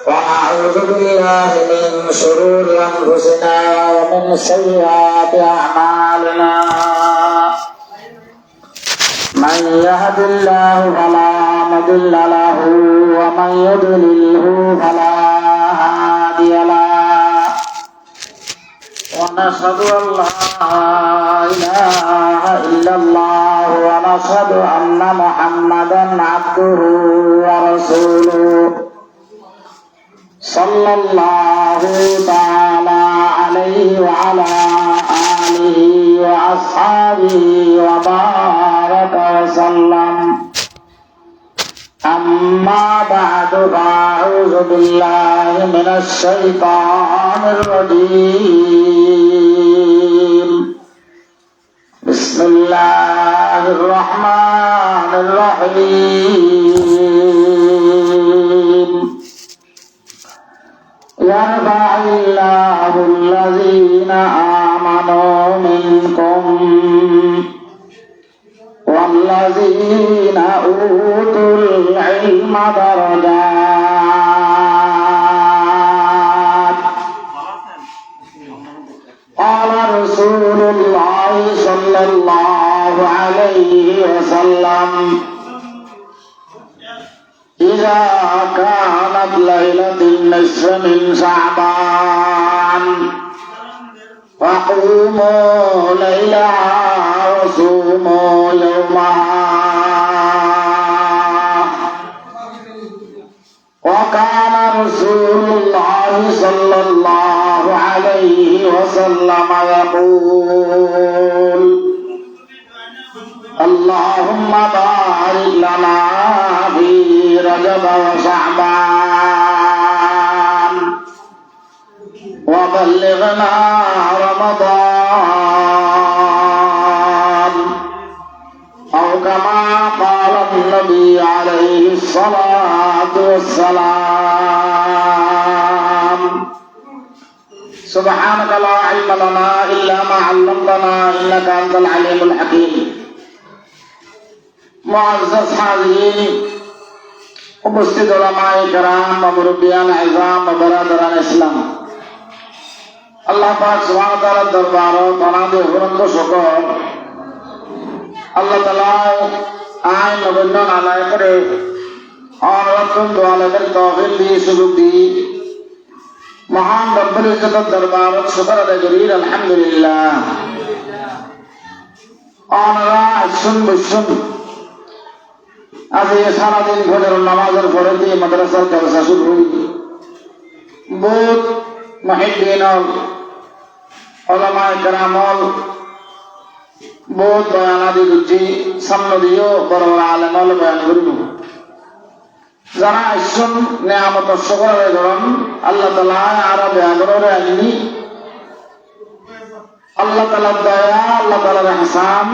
ونعوذ بالله من شرور أنفسنا ومن سيئات أعمالنا من يهد الله فلا مضل له ومن يضلله فلا هادي له ونشهد أن لا إله إلا الله ونشهد أن محمدا عبده ورسوله صلى الله تعالى عليه وعلى آله وأصحابه وبارك وسلم أما بعد فأعوذ بالله من الشيطان الرجيم بسم الله الرحمن الرحيم يرفع الله الذين آمنوا منكم والذين أوتوا العلم درجات قال رسول الله صلى الله عليه وسلم إذا كانت ليلة النصف من شعبان فقوموا ليلها وصوموا يومها وكان رسول الله صلى الله عليه وسلم يقول اللهم بارك لنا في رجب وشعبان وبلغنا رمضان أو كما قال النبي عليه الصلاة والسلام سبحانك لا علم لنا إلا ما علمتنا إنك أنت العليم الحكيم মুআজ্জাজ হাজিরিন উপস্থিত উলামায়ে কেরাম ও মুরব্বিয়ান ইজম ও বরাদারান ইসলাম আল্লাহ পাক সুবহানাহু ওয়া তাআলার দরবারে অনাদি অনন্ত শুকর আল্লাহ তাআলা আইন নবন্ন আলায় করে অনরতন দোয়ালের তৌফিক দিয়ে সুযোগ দিয়ে মহান রব্বুল ইজ্জতের দরবারে শুকর আদায় করি আলহামদুলিল্লাহ অনরা শুন আজকে সারাদিন ফজর নামাজের পরে দিয়ে মাদ্রাসার জলসা শুরু হই বহুত মুহিদ্দিন উলামায়ে কেরাম বহুত বয়ানাদি বুঝি সামনে দিও বড় আলেম বয়ান করিব যারা আসুন নিয়ামত শুকর করেন আল্লাহ তাআলা আরো বয়ান করে আইনি আল্লাহ তাআলার দয়া আল্লাহ তাআলার ইহসান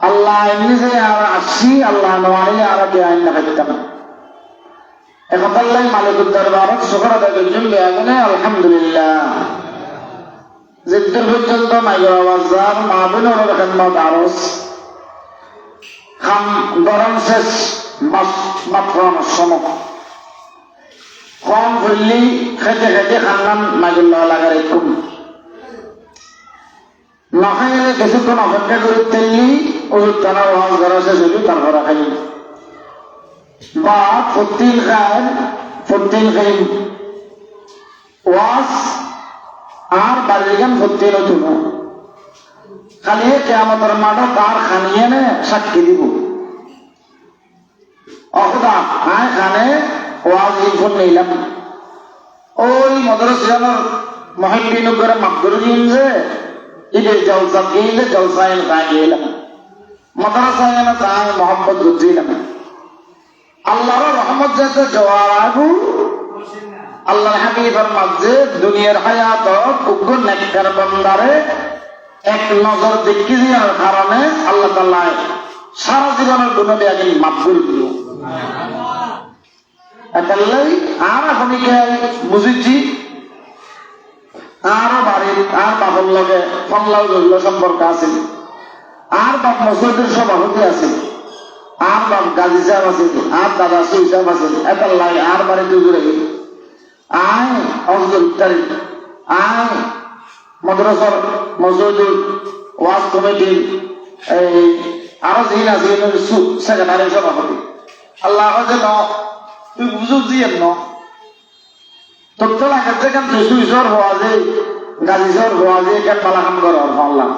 আল্লাহ নিজে আর আসি আল্লাহ নওয়ানি আর কে আইন লাগাইতাম এখন আল্লাহ মালিকুর দরবারে শুকর আদায় করছেন বেয়াগুনে আলহামদুলিল্লাহ জিদ্দুল পর্যন্ত মাইগর আওয়াজার মাহবুবুর রহমান আরস খাম গরম শেষ মাত্র সমক কম ভুললি খেতে খেতে খান্নান মাইগুল্লাহ লাগার খুব নখাইলে কিছুক্ষণ অপেক্ষা করে তেললি ওষুধ টানা ওয়াজ করা শেষ হইল তারপর খাই বা ফতিল খাই ওয়াজ আর বাড়ির গান ফতিল হইতো খালি কিয়ামতের মাঠে তার খানিয়ে নে সাক্ষী দিব অখদা আয় খানে ওয়াজ ইনফোন নিলাম ওই মাদ্রাসার মুহিদ্দিন করে মাকদুর দিন যে ঈদের জলসা গিয়ে জলসায় গেলাম মাদ্রাসায় না তাই মোহাম্মদ রুজিলাম আল্লাহর রহমত যাতে জোয়ার আগু আল্লাহর হাবিবের মাঝে দুনিয়ার হায়াত উগ্র নেককার বান্দারে এক নজর দেখি দেওয়ার কারণে আল্লাহ তাআলা সারা জীবনের গুনাহ আগে মাফ করে দিল একালাই আর আপনি বুঝেছি আরো বাড়ির আর বাবার লগে ফল্লাও জড়িত সম্পর্ক আছে আর বাপ মসজিদের সভাপতি আছে আর বাপ গাজী সাহেব আছে আর দাদা সুই সাহেব আছে এত লাগে আর বাড়িতে ঘুরে গেল আয় অজদুল তারিখ আয় মাদ্রাসার মসজিদুল ওয়াজ কমিটির এই আরো যিনি আছে সেক্রেটারি সভাপতি আল্লাহ যে ন তুই বুঝুক দিয়ে ন তোর তো লাগে যেখান তুই সুই জ্বর হওয়া যে গাজী জ্বর হওয়া যে কেন পালা কাম কর আল্লাহ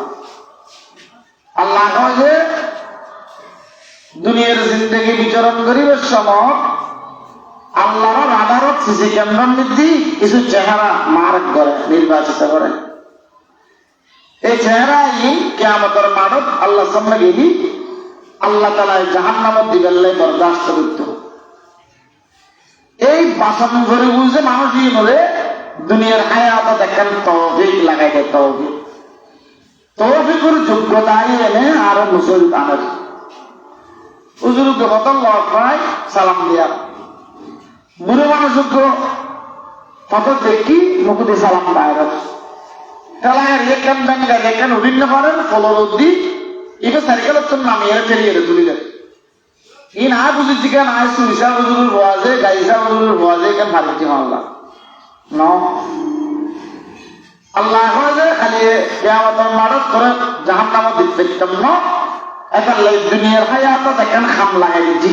আল্লাহ কয় যে দুনিয়ার জিন্দগি বিচরণ করিবার সময় আল্লাহর আদালত সিসি ক্যামেরার মধ্যে কিছু চেহারা মার্ক করে নির্বাচিত করে এই চেহারা কিয়ামতের মাঠত আল্লাহ সামনে গেলি আল্লাহ তাআলা জাহান্নামত দিবেলে বরদাস্ত করত এই বাসন করে বুঝে মানুষই বলে দুনিয়ার হায়াত দেখেন তৌফিক লাগাই দেয় তৌফিকের যোগ্যতায় এনে আরো মুসলিম আনে হুজুরকে কত লড় পায় সালাম দিয়া বুড়ো মানুষকে কত দেখি মুখে সালাম পায় খেলায় রেখান ব্যাংকা রেখান বিভিন্ন করেন ফলর উদ্দি এটা সাইকেলের তো নামিয়ে ফেরিয়ে তুলিলেন ই না বুঝেছি কেন আয় সুইসা হুজুরের বোয়াজে গাইসা হুজুরের বোয়াজে কেন ভারতী মাল্লা ন আল্লাহ খালি কিয়ামতের মাঠত করে জাহান্নামে দেখতাম না এটা দুনিয়ার হায়াত দেখেন খাম লাগাই দিচ্ছি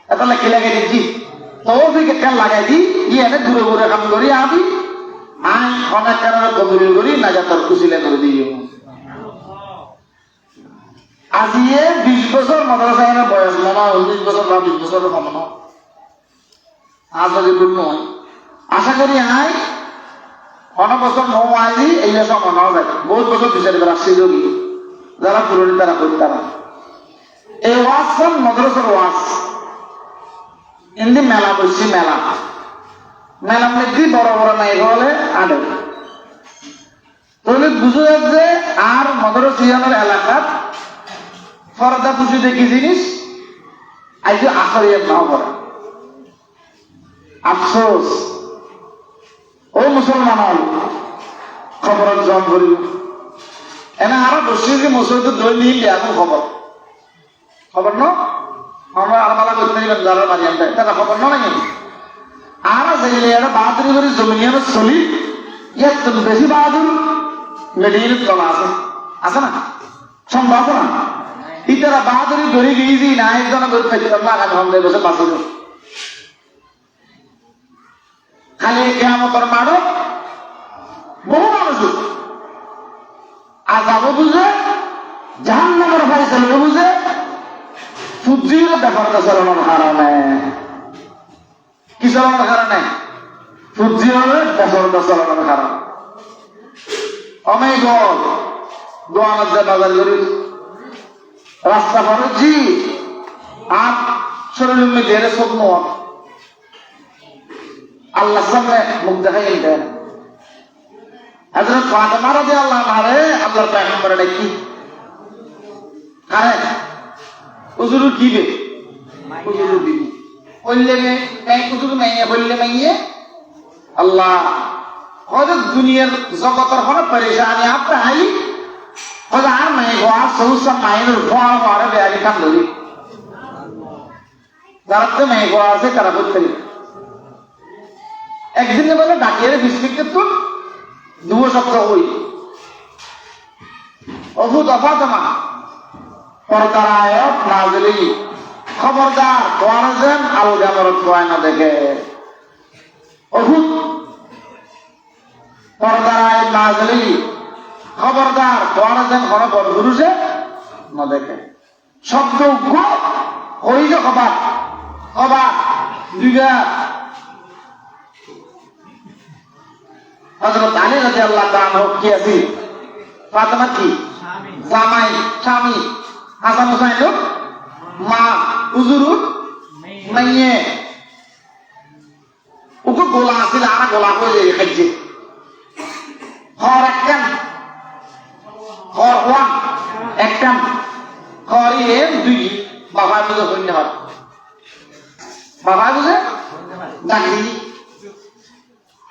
এটা কি লাগাই দিচ্ছি তৌফিক একটা লাগাই দি এনে ঘুরে ঘুরে কাম করি আমি আই অনেক কারণে কবুল করি না যাতার খুশিলে করে দিই আজি 20 বছর মাদ্রাসায় বয়স মনে হয় 19 বছর বা 20 বছরের কম না আজ যদি নয় আশা করি আই অনেক বছর নৌ আইলি এই সব মনে হবে বহুত বছর পিছিয়ে দেবে রাষ্ট্রীয় যোগী যারা পুরোনি তারা করি তারা এই ওয়াজ সব মাদ্রাসার ওয়াজ এমনি মেলা বসছি মেলা মেলার মধ্যে বড় বড় নাই হলে আডে তাহলে বুঝে যাচ্ছে আর মাদ্রাসার এলাকার ফরদা পুজো দেখি জিনিস আজ আসরিয়াত নাও করে আফসোস ও মুসলমান হল খবর জন করি এনে আরো বসে যে মুসলমান দই নিয়ে এখন খবর খবর ন আমরা আলমালা করতে নিবেন যারা বাড়ি আনতে তারা খবর নাই আর যাইলে এটা বাহাদুরি করে জমিনিয়ার চলি ইয়ার তুমি বেশি বাহাদুর মেডিকেল চলা আছে না সম্ভব না ইতারা বাহাদুরি ধরে গিয়েছি না একজন করে ফেলতাম না আগামী সন্ধ্যায় বসে বাঁচল খালি কিয়ামতের মাঠে বহু মানুষ আযাবও বুঝে জাহান্নামের ফয়সালা বুঝে সূর্যের ব্যাপারটা চালানোর কারণে কি চালানোর কারণে সূর্যের ব্যাপারটা চালানোর কারণে অনেক দোয়ানের যে বাজার করি রাস্তা পড়েছি আর শরীরের মধ্যে স্বপ্ন আল্লাহ সামনে মুখ দেখাই দেন হযরত ফাতেমা রাদিয়াল্লাহু আনহা আল্লাহর পয়গম্বর ডাকি আরে হুজুর কি বে হুজুর বিবি বললে मैं হুজুর মাইয়া বললে মাইয়া আল্লাহ হযরত দুনিয়ার জগতের কোন পরেশানি আপনি আই হযরত আর मैं গোয়া সৌসা মাইনের ফোয়া করে বেয়ালি কাম ধরি যারাতে मैं গোয়া আছে তারা বলতে একদিন বলে ডাকিয়ে বিস্মিকে তো 2 সপ্তাহ হই অবু দফাতমা পরদার আয়াত নাযিলি খবরদার ওয়ারজান আলগামরত হয় না দেখে অবু পরদার আয়াত নাযিলি খবরদার ওয়ারজান কোনো বড় পুরুষে না দেখে শব্দ উগ্র ওই যে খবর দুইটা হযরত আলী রাদিয়াল্লাহু তাআলা কি আছে ফাতেমা কি জামাই স্বামী হাসান হোসেন মা হুজুর মাইয়ে ওকে গোলা আছে আর গোলা হয়ে খাইছে হর একদম হর ওয়ান একদম হরি এর দুই বাবা বুঝে হইনি হয় বাবা বুঝে ডাকি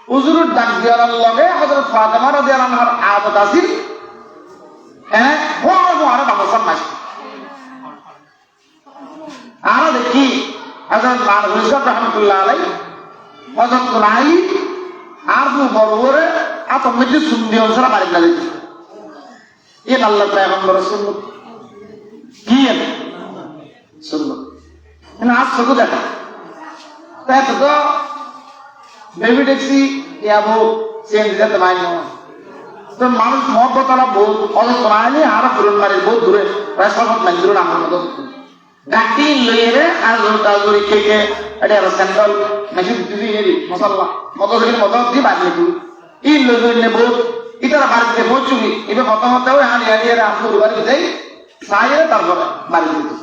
হুজুরের ডাক দেওয়ার লগে হযরত ফাতেমা রাদিয়াল্লাহু আনহার আদত আছিল হ্যাঁ বড় বড় বাবা সমাজ আমরা দেখি হযরত মানবুল রহমাতুল্লাহ আলাইহি হযরত নাই আর বড় বড় এত মধ্যে সুন্নি অংশরা বাড়ি না দেখি এ আল্লাহ পয়গম্বর সুন্নাত কি সুন্নাত না আজ শুধু দেখা তাই তো বেবি ট্যাক্সি ইয়াবো চেঞ্জ যেতে পারি না তো মানুষ মহব্বতরা বহুত অনেক প্রাণী আর পুরন মারি বহুত দূরে প্রায় 7 মাইল দূরে আমার মতো গাড়ি লইয়ে আর লোটা দূরে কেকে এটা আর স্যান্ডেল মেশিন দিবি এরি মশলা মতো থেকে মতো দি বাড়ি তুই এই লইনে বহুত ইতারা বাড়িতে পৌঁছুবি এবে মতো মতো হানি হানি আর আমপুর বাড়ি যাই সাইরে তারপরে বাড়ি দিতে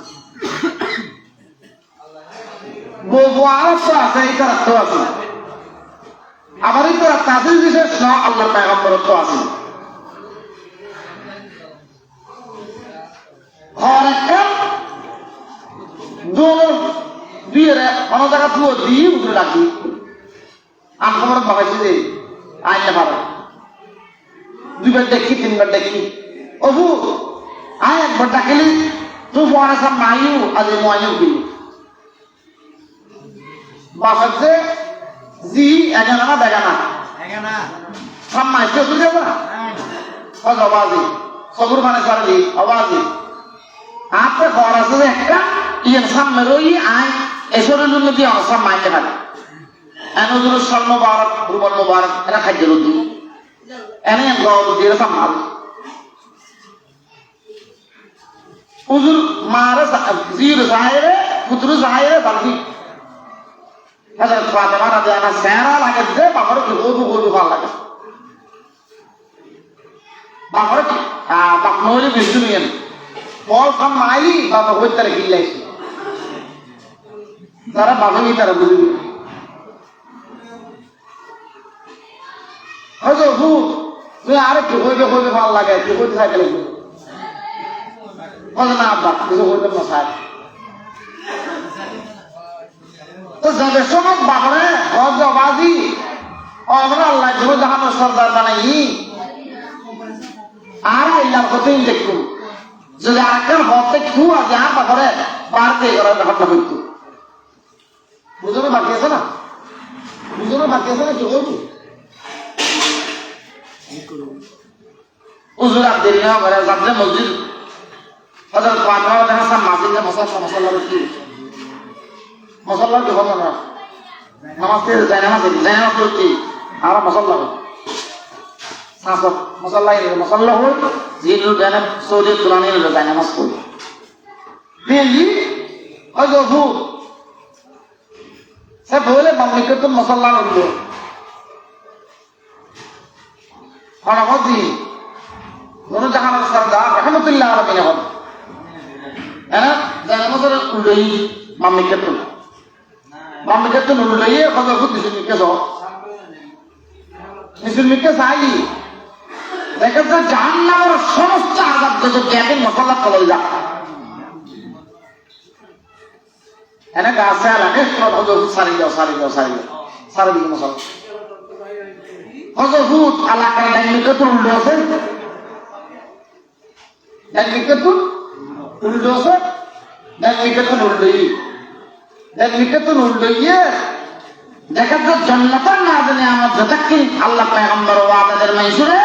বউ আর তো আছে ইতারা তো আছে আবার ইতারা তাদের বিশেষ না আল্লাহর পয়গম্বর তো আছে और एक दोनों दिए रे अन जगह तू दी उधर लागी आम खबर बगाई दे आइ ना पारो दुई बार देखी तीन बार देखी ओबू आय एक बार डाकली तू बोना सब मायू अजे मायू की बाफत से जी एगाना ना बेगाना सब मायू से सुन जाओ ना और आवाज़ी सबूर माने सारे जी आवाज़ी आपके घर से একটা ইনসান মেরোই আই এসরের জন্য দিয়ে অনসান মাইতে পারে এনজুর সাল মুবারক রুবল মুবারক এরা খাদ্য রুটি এনে গদ দিয়ে সামাল উজুর মারে জির জাহিরে পুত্র জাহিরে বালতি হযরত ফাতেমা রাদিয়াল্লাহু আনহা সেরা লাগে দে বাবার কি গরু ভালো লাগে বাবার কি বাকনরি বিজুনিয়েন বল কাম মাইলি বাবা হইতারে গিলাইছি তারা বাবাই তারা বুঝি হযরত হু তুই আরে কি হইবে ভালো লাগে কি হইতে থাকে লাগবে বল না আব্বা কিছু হইতে না স্যার তো যাবে সময় বাবারে হজ বাজি আমরা আল্লাহ জন্য জাহানের সরদার বানাই আর আল্লাহর কথাই দেখুন যদি আরেকজন হতে কেউ আছে আর তারপরে বাড়তে করার ব্যাপারটা হইতো বুঝলো বাকি আছে না কি হইতো উজুর আব্দের ইয়া ঘরে যাবে মসজিদ হযরত ফাতেমা দেখা সাম মাসিকে মশাল্লা কি মশাল্লা কি হবে না নামাজে জায়নামাজ করতে আর মশাল্লা সাসব মশাল্লা হল জিলু জানাব সৌদি তুলানি হলো জায়নামাজ পড়ে দিলি হযরত সে বলে মামলিকে তো মশাল্লা হলো হনমদি কোন জাহানের সরদার রহমাতুল্লাহ আলাইহি হন এনা জায়নামাজের উল্লেই মামলিকে তো উল্লেই হযরত দিসিকে যাও নিসিকে চাই দেখা যায় জাহান্নামের সমস্ত আযাব গজব দেখেন মশলা কলই যা এনে গাছে লাগে হযরত সারি দাও সারি দিয়ে মশলা হযরত আল্লাহ কার ডাইনিকে তো উল্টো আছে ডাইনিকে তো উল্টোই দেখা যায় জান্নাতের না জানে আমার যতক্ষণ আল্লাহ পয়গম্বর ওয়াদাদের মাইসুরে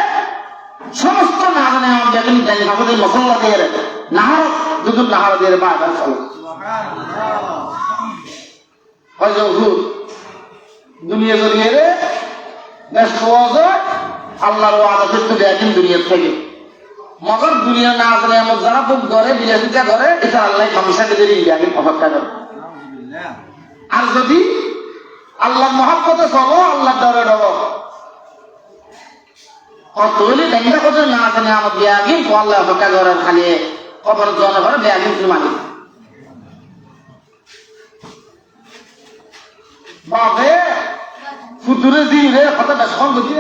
সমস্ত না জানে আমার দেখেন জানি আমাদের মশলা দিয়ে নাহার দিয়ে বাবা চলো হযরত দুনিয়া জড়িয়ে রে ব্যস্ত হয়ে আল্লাহর ওয়াদা করতে দেখেন দুনিয়া থেকে মগর দুনিয়া না জানে আমার যারা বুক ধরে বিলাসিতা করে এটা আল্লাহ কমিশন দিয়ে ইন্ডিয়াকে অপেক্ষা করে আর যদি আল্লাহ মহব্বতে চলো আল্লাহ ডরে ডরো তৈরি দেখা করছে না জানে আমার বিয়াগিন আল্লাহ অপেক্ষা করে খালি কবর জনে করে বিয়াগিন তুমি মানি বাবে ফুতুরে দিলে কথা বেশন বুঝছি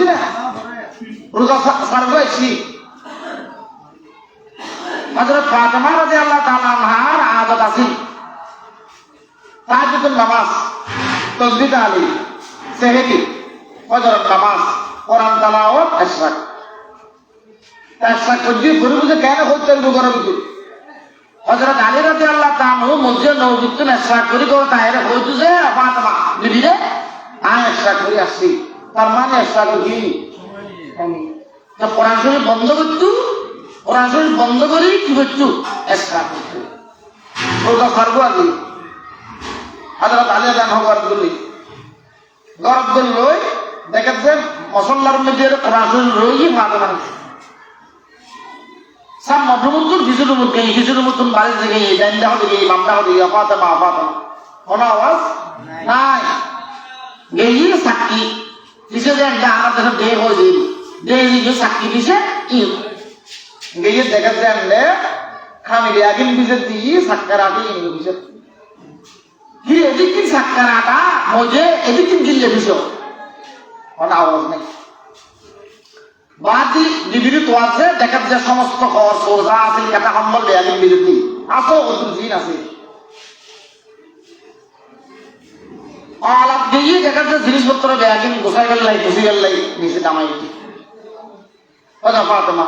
না রোজা সারবে আছি হযরত ফাতেমা রাদিয়াল্লাহু তাআলা আনহার আদত আছে তাহাজ্জুদের নামাজ তাসবিহ তাহলিল সেহরি ফজরের নামাজ কোরআন তেলাওয়াত ইশরাক কজি পুরো বুঝে কেন হচ্ছে রোজার ভিতর হযরত আলী রাদিয়াল্লাহু তাআলা মসজিদে নববীতে ইশরাক করি গো তাইরে হইতো যে ফাতেমা বিবিরে আয় ইশরাক করি আসছি তার মানে ইশরাক কি তো কোরআন শরীফ বন্ধ করতো কোরআন শরীফ বন্ধ করি কি করতো ইশরাক করতো ওটা করবো আগে হযরত আলী রাদিয়াল্লাহু তাআলা গরব লই দেখেন মুসল্লার মধ্যে কোরআন শরীফ রই ফাতেমা সব মধ্যমুদ্দুর কিছুর মধ্যে কিছুর মতন বাড়ি থেকে ডাইন্ডা হতে গিয়ে বামটা হতে গিয়ে ফাতেমা ফাতেমা কোনো আওয়াজ নাই গেই সাক্ষী দিছে যে আমার কাছে দে হয়ে দিল দে সাক্ষী দিছে কি গিয়ে দেখা যায় খামি আগিন বিজে দিয়ে সাক্ষার আগে বিজে কি এদিক সাক্ষার আটা মজে এদিক গিলে দিছো কোনো আওয়াজ নেই বাদি বিবিধ তো আছে দেখা যায় সমস্ত খবর সোজা আছে একটা সম্বল বেয়ালিন বিরুদ্ধে আসো ওদের জিন আছে আলাপ দিয়ে দেখা যায় জিনিসপত্র বেয়ালিন গোসাই গেল্লাই গুছি গেল্লাই নিচে নামাই ফাতেমা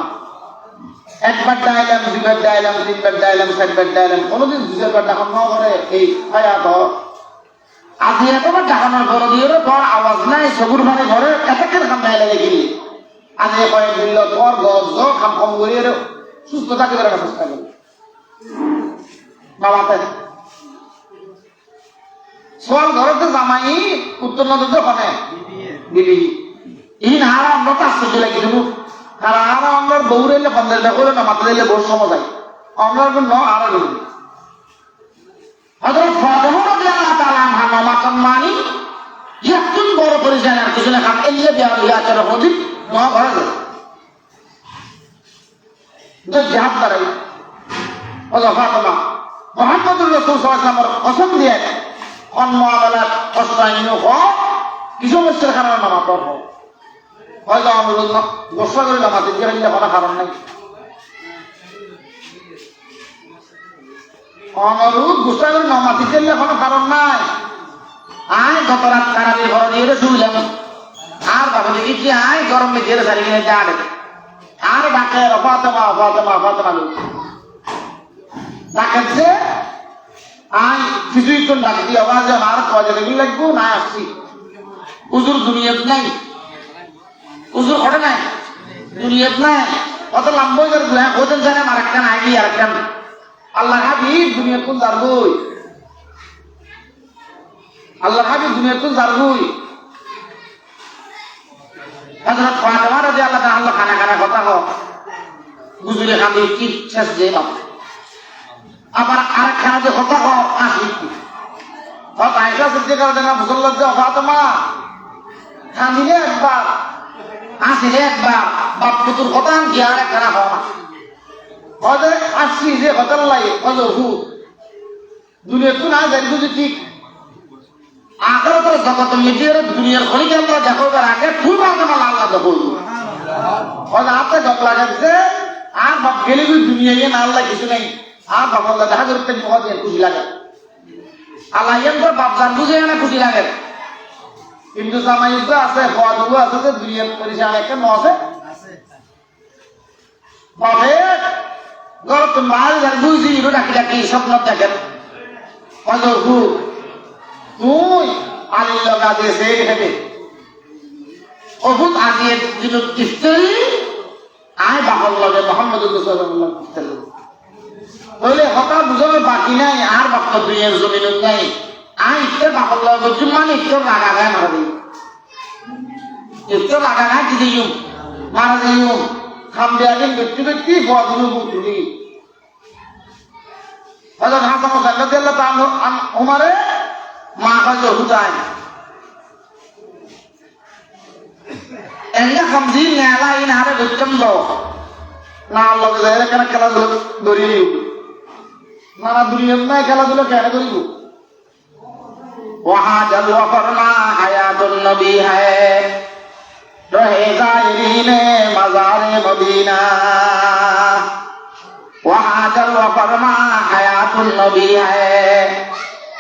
একবার ডাইলাম দুইবার ডাইলাম তিনবার ডাইলাম চারবার ডাইলাম কোনোদিন দুইবার ডাকান না করে এই হায়াত আজি একবার ডাকানোর ঘর দিয়ে তোর আওয়াজ নাই সবুর মানে ঘরে এতক্ষণ সামনে লাগে গেলি আজ কয়েক দিন তোমার গজ খাম কম করিয়ে সুস্থ থাকি রাখার চেষ্টা করি বাবাতে সোয়াল ঘরতে জামাই উত্তর নদীতে হনে দিবি ইন হারা আমরা তো আশ্চর্য লাগি দেবো আর আরা আমরা বৌড়াইলে পঞ্চাশ টাকা করে না মাথা দিলে বড় সময় যায় আমরা ন আরা দেবো হযরত ফাতেমা রাদিয়াল্লাহু তাআলা আনহা মামাতন মানি একজন বড় পরিচয় আর কিছু না খাম এলিয়ে বিয়া হইয়া চলো হদিক ন ঘরে যায় তো জিহাদ করাই হযরত ফাতেমা মুহাম্মদুর রাসূল সাল্লাল্লাহু আলাইহি ওয়াসাল্লামের কসম দিয়ে অন্মআলাত কষ্টাইন হোক কিছু মুশকিল কারণে নামাজ পড়ো হয়তো অনুরোধ গোসল করে নামাজ দিয়ে হইলে কোনো কারণ নাই অনুরোধ গোসল করে নামাজ দিলে কোনো কারণ নাই আয় গত রাত তারাবির ঘর দিয়ে শুইলাম আর বাবা দেখি কি আয় গরম মেঝে সারি কিনে যা আর ডাকে ফাতেমা ফাতেমা ফাতেমা ডাকাচ্ছে আয় কিছুই তো ডাক দিয়ে আওয়াজ আর কাজে লেগে লাগবো না আসছি হুজুর দুনিয়াত নাই হুজুর ঘটে নাই দুনিয়াত নাই কত লম্বা করে দুয়া কোতেন জানে আর একটা নাই কি আর একটা আল্লাহ হাবিব দুনিয়াত কোন দারবই আল্লাহ হাবিব দুনিয়াত কোন দারবই হযরত ফাতেমা রাদিয়াল্লাহু তাআলা খানা খানা কথা কও বুঝলে খালি কি শেষ যে আবার আরেকখানা যে কথা কও আসি বাবা আয়েশা সিদ্দিকা রাদিয়াল্লাহু মুসল্লাত যে ফাতেমা খামিলে একবার আসিলে একবার বাপ পুতুর কথা কি আর একখানা হও না হযে আসি যে কথা লাই হযে হু দুনিয়া তো না জানি বুঝি ঠিক আখেরাতের জগৎ মিটিয়ে দুনিয়ার খনি কে আমরা দেখো তার আগে ফুল ফাতেমা আল্লাহ দেখো হযে আপনি যত লাগাচ্ছে আর বাপ গেলে কি দুনিয়ায় না আল্লাহ কিছু নাই আর বাপ আল্লাহ দেখা করতে বহুত খুশি লাগে আল্লাহ এর বাপ জান বুঝে না খুশি লাগে কিন্তু জামাই তো আছে খাওয়া আছে যে দুনিয়ার পরিচালনা একটা ন আছে বাপে গরত মাল জান বুঝি ইরো ডাকি ডাকি স্বপ্ন দেখেন হযে হু তুই আলী লগা দিয়েছে হেবে অভূত আজিয়ে দিন কিস্তুরি আয় বাহল লগে মুহাম্মদুর রাসূলুল্লাহ সাল্লাল্লাহু বলে হতা বুঝানোর বাকি নাই আর বাক্য দুনিয়ার জমিন নাই আয় ইতে বাহল লগে জুমান ইতে লাগা গায় মারা দিই ইতে লাগা গায় দিই মারা দিই খাম দেয়ালেন ব্যক্তি ব্যক্তি বদলু বুঝলি হযরত হাসান রাদিয়াল্লাহু তাআলা উমারে মা কাজে হুদায় এন্ডা খামদিন নেলা ইন হারে গচ্চম দো না আল্লাহ জাহের কেন খেলাধুলো ধরি নিউ না দুনিয়ার নাই খেলাধুলো কেন করিব ওয়াহাজাল ওয়াফরনা হায়াতুন নবী হ্যায় রহে জাইরিনে মাজারে মদিনা ওয়াহাজাল ওয়াফরনা হায়াতুন নবী হ্যায়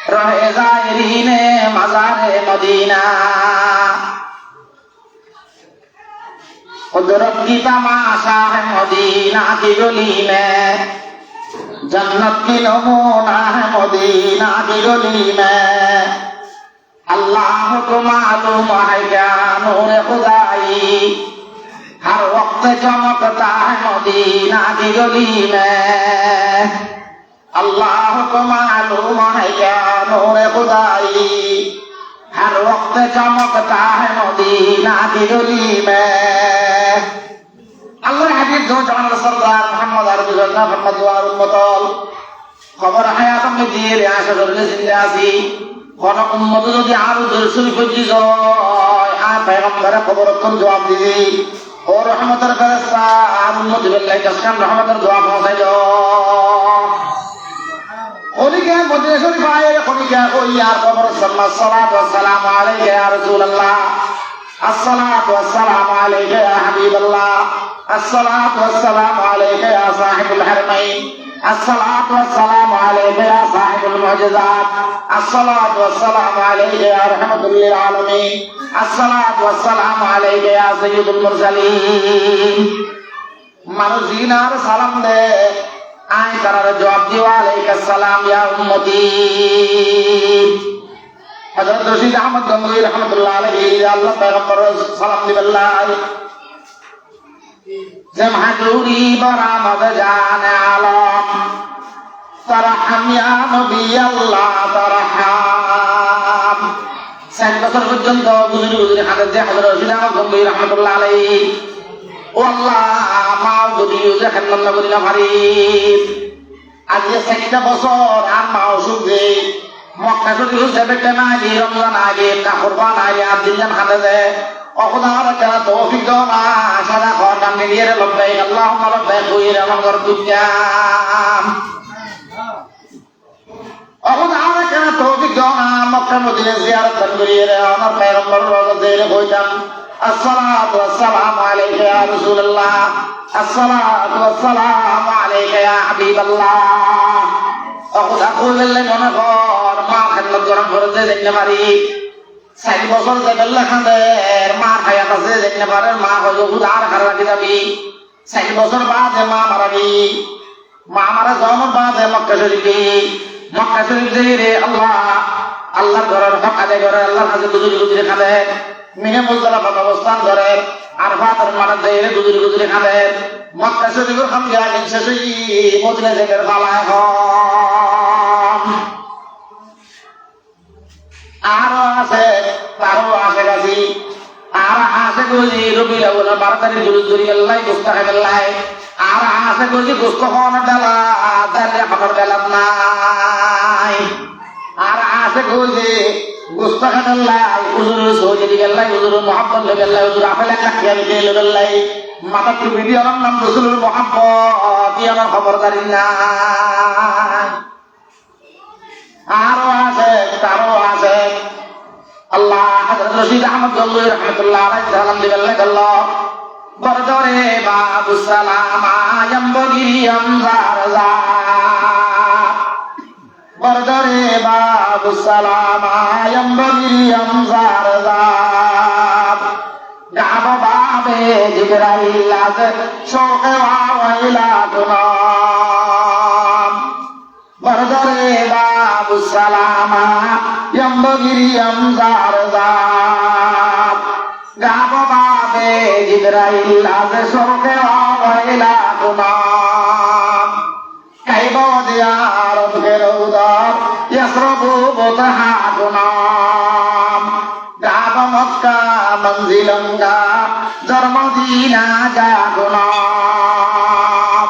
रहे ज़ायरीने मज़ारे मदीना कुदरत की तमाशा है मदीना की गली में जन्नत की नमूना है मदीना की गली में अल्लाह को मालूम है क्या नूर खुदाई हर वक्त चमकता है मदीना की गली में अल्लाह को मालूम है क्या नूर खुदाई हर वक्त चमकता है मदीना की गली में अल्लाह हबीब दो जान सरदार मोहम्मद अरबी जन्नत मोहम्मद वार उम्मतल खबर हायात में दिए रे आशा करले जिंदासी কোন উম্মত যদি আর দর্শন করতে যায় আর পয়গম্বরের খবর কোন জবাব দিবি ও রহমতের ফেরেশতা আর উম্মত বিল্লাহ কাসকান রহমতের দোয়া পৌঁছাই দাও ওলিকে মদিনা শরীফ আয়ে খনিকা ওই আর খবর সাল্লাল্লাহু সালাম আলাইহি ইয়া রাসূলুল্লাহ الصلاة والسلام عليك يا حبيب الله الصلاة والسلام عليك يا صاحب الحرمين الصلاة والسلام عليك يا صاحب المعجزات الصلاة والسلام عليك يا رحمة للعالمين الصلاة والسلام عليك يا سيد المرسلين মানুষিনার সালাম দে আয় তার জবাব দিও আলাইকা সালাম ইয়া উম্মতি হযরত রশিদ আহমদ গঙ্গোই রাহমাতুল্লাহ আলাইহি আল্লাহ পয়গম্বর সালাম দিবেন जब हजूरी बरामद जाने आलम तरहम या नबी अल्लाह तरहम 60 বছর পর্যন্ত গুজরি হাদিস যে হযরত রশিদ আহমদ গঙ্গোই রাহমাতুল্লাহ আলাইহি ও আল্লাহ মা গুজরি যে খান্নান নগরী না ভারি আজ 60 বছর আর মা অসুখ যে মক্কা শরীফ যাবে কেনা দি রমজান আগে তা কুরবান আগে আব্দুল্লাহ হানাদে অখুদার কেনা তৌফিক দাও না সাদা খরদান নিয়ে রে লব্বাইক আল্লাহুম্মা লব্বাইক কইরা আমার দুজাম অখুদার কেনা তৌফিক দাও না মক্কা মদিনা জিয়ারত করিয়ে রে আমার পয়গম্বর রওজা দেরে কইতাম আসসালাতু ওয়াসসালামু আলাইকা ইয়া রাসূলুল্লাহ আসসালাতু ওয়াসসালামু আলাইকা ইয়া হাবিবাল্লাহ অখুদা কইলে মনে কর মা খান্নাত গরম করে দেন মারি 60 বছর যাবেল্লা খান্দের মা হায়াত আছে যেতে পারে মা হযরত আর খারা লাগি যাবি 60 বছর বাদে মা মারাবি মা মারা যাওয়ার বাদে মক্কা শরীফে রে আল্লাহ আল্লাহর ঘরের হক আদায় করে আল্লাহর কাছে গুজরি খাবে মিনে মুজদালিফা অবস্থান করে আরফাতের মাঠে দেরে গুজরি খাবে মক্কা শরীফের খামগা শেষ হই মদিনা থেকে পালায় আরো আছে তারও আসে গাছি আর আসে গজি রবি আউয়াল 12 তারিখ জুলুজুরি আল্লাহ গোস্ত খাইল্লাহ আর আসে গজি গোস্ত খাওয়ানো ডালা দালে খাবার ডালা নাই আর আসে গজি গোস্ত খাইল্লাহ হুজুর সৌদি দিল্লাহ হুজুর মুহাব্বত দিল্লাহ হুজুর আফেলা কাকিয়া দিল্লাহ মাথা টুপি দিয়ে নাম রাসূলুর মুহাব্বত দিয়ে আমার খবরদারি নাই আরো আছে তারও আছে আল্লাহ হযরত রশিদ আহমদ গঙ্গোই রাহমাতুল্লাহ আলাইহি সালাম দিবেন আল্লাহ বরদরে বাবু সালাম আয়ামবগি আমজারজা বরদরে বাবু সালাম আয়ামবগি আমজারজা গাব বাবে জিবরাইল আজ শোকে ওয়াইলা তুনাম বরদরে বাবু সালামা यम्बगिरी আমজারজাত গাব বাবে জিবরাইল আজ শোকে ওয়াইলা তুনাম কাইব দিয়ারত গেরউদার ইয়াসরবু বুতহা তুনাম গাব মক্কা মঞ্জিলঙ্গা জরমদিনা যা তুনাম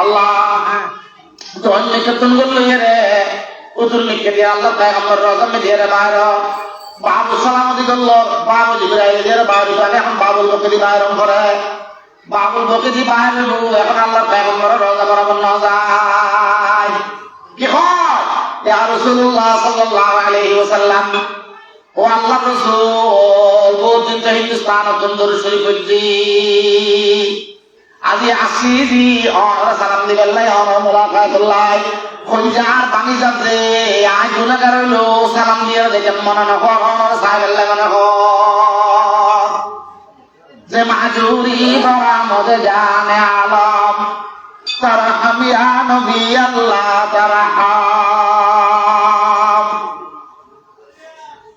আল্লাহ তো লিখে তুন গল্লো রে উজুর লিখে দিয়ে আল্লাহ পয়গম্বর রওজা মে দিয়ে বাইর বাবু সালাম দিগল বাবু জিবরাইল দিয়ে বাইর করে এখন বাবুল বকরি বাইর করে বাবুল বকরি বাইর এখন আল্লাহ পয়গম্বর রওজা বরাবর না যায় কি হয় ইয়া রাসূলুল্লাহ সাল্লাল্লাহু আলাইহি ওয়াসাল্লাম ও আল্লাহ রাসূল বহুত দিন তো হিন্দুস্তান তন্দুর শরীফ হইছি আজি আসি দি আর সালাম দিবেল্লাই আর মুলাকাতুল্লাহ কইজার পানি যাবে আই গুনাহগার হইলো সালাম দিয়া দেখেন মনে না হর সাহেবেল্লাই মনে হর যে মাহজুরি বরামদ জানে আলম तरहम ইয়া নবী আল্লাহ তারহাম।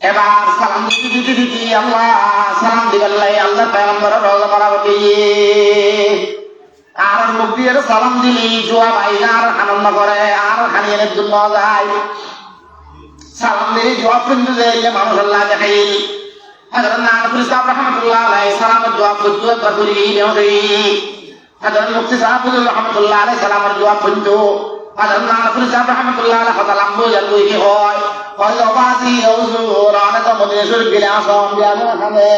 এবার সালাম দিতে আল্লাহ সালাম দিবাল্লাই আল্লাহ পয়গম্বর রওজা বরাবর আর মুখ দিয়ে সালাম দিলি জোয়া ভাই আর আনন্দ করে আর হানিয়ে জন্য যায় সালাম দিলি জবাব কিন্তু যে মানুষ আল্লাহ দেখাই হযরত নানপুরি সাহেব রাহমাতুল্লাহ আলাইহি সালামের জবাব কিন্তু একবার করি নেওয়াই হযরত মুফতি সাহেব রাহমাতুল্লাহ আলাইহি সালামের জবাব কিন্তু হযরত নানপুরি সাহেব রাহমাতুল্লাহ আলাইহি কথা লাম্বো জানবো কি হয় বাজি হুজুর অনেক মদিনা শরীফ গেলে আসন বিয়াগুনা খাবে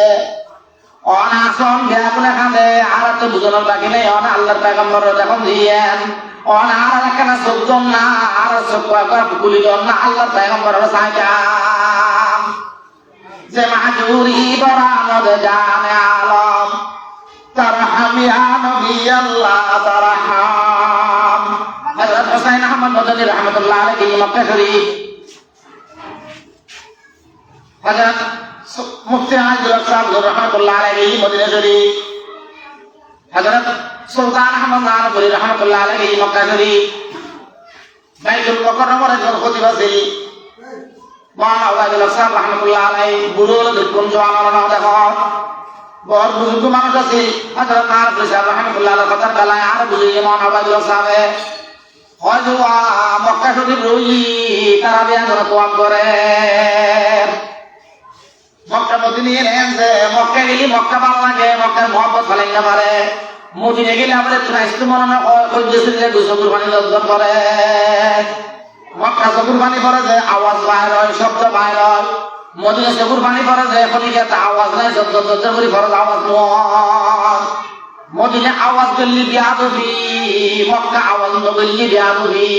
অনাসন বিয়াগুনা খাবে আর তো বুঝানোর বাকি নেই অনা আল্লাহর পয়গম্বর যখন দিয়েন অনা আর একখানা চোখজন না আর চোখ গুলিজন না আল্লাহর পয়গম্বর সাইকাম যে মাহুরি বরানদ জানে আলম তারহাম ইয়া নবী আল্লাহ তারহাম। হযরত হুসাইন আহমদ মদনী রাহমাতুল্লাহ আলাইহি মক্কা শরীফ হযরত মুফতি আজিজুল সাহেব রাহমাতুল্লাহ আলাইহি মদিনা শরীফ হযরত সুলতান আহমদ নানপুরি রাহমাতুল্লাহ আলাইহি মক্কা শরীফ বাইতুল মুকাররমের একজন খতিব ছিল মাওলানা আজিজুল সাহেব রাহমাতুল্লাহ আলাইহি বুড়ো দেখুন জওয়ান না দেখো বড় বুজুর্গ মানুষ আছে হযরত নানপুরি সাহেব রাহমাতুল্লাহ আলাইহি কথার বেলায় আর বুঝিয়ে মাওলানা আজিজুল সাহেব হয়তো মক্কা শরীফ রই তারা বিয়ান তোয়াব করে মক্কা মদিনা এনেছে মক্কা গেলে মক্কা ভালো লাগে মক্কার মহব্বত ফেলাই না পারে মদিনা গেলে আমাদের ত্রাইস্ত মনে হয় চকুর পানি দর্শন করে মক্কা চকুর পানি পরে যে আওয়াজ বাইর হয় শব্দ বাইর হয় মদিনা চকুর পানি পরে যে এখন আওয়াজ নাই শব্দ দর্শন করি ফরজ আওয়াজ নয় মদিনা আওয়াজ করলি বিয়াদবি মক্কা আওয়াজ নগরলি বিয়াদবি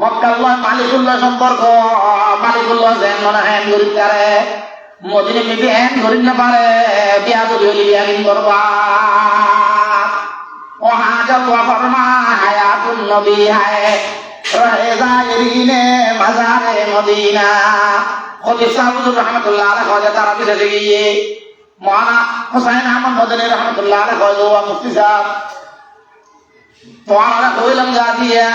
মক্কাল্লাহ মালিকুল্লাহ সম্পর্ক মালিকুল্লাহ যেন মনে হ্যান করিতে পারে মদিনা যদি হ্যান করি না পারে বিয়াদবি হলি বিয়াদিন করবা ও হাজাল্লাহ ফরমা হায়াতুন নবী হায় রহে জায়রিনে মাজারে মদিনা খতিব সাহেব রাহমাতুল্লাহ আলাইহি খাজা তারা বিদেশে গিয়ে মাওলানা হুসাইন আহমদ মদনী রাহমাতুল্লাহ আলাইহি খাজা মুফতি সাহেব তোমারা কইলাম যা দিয়া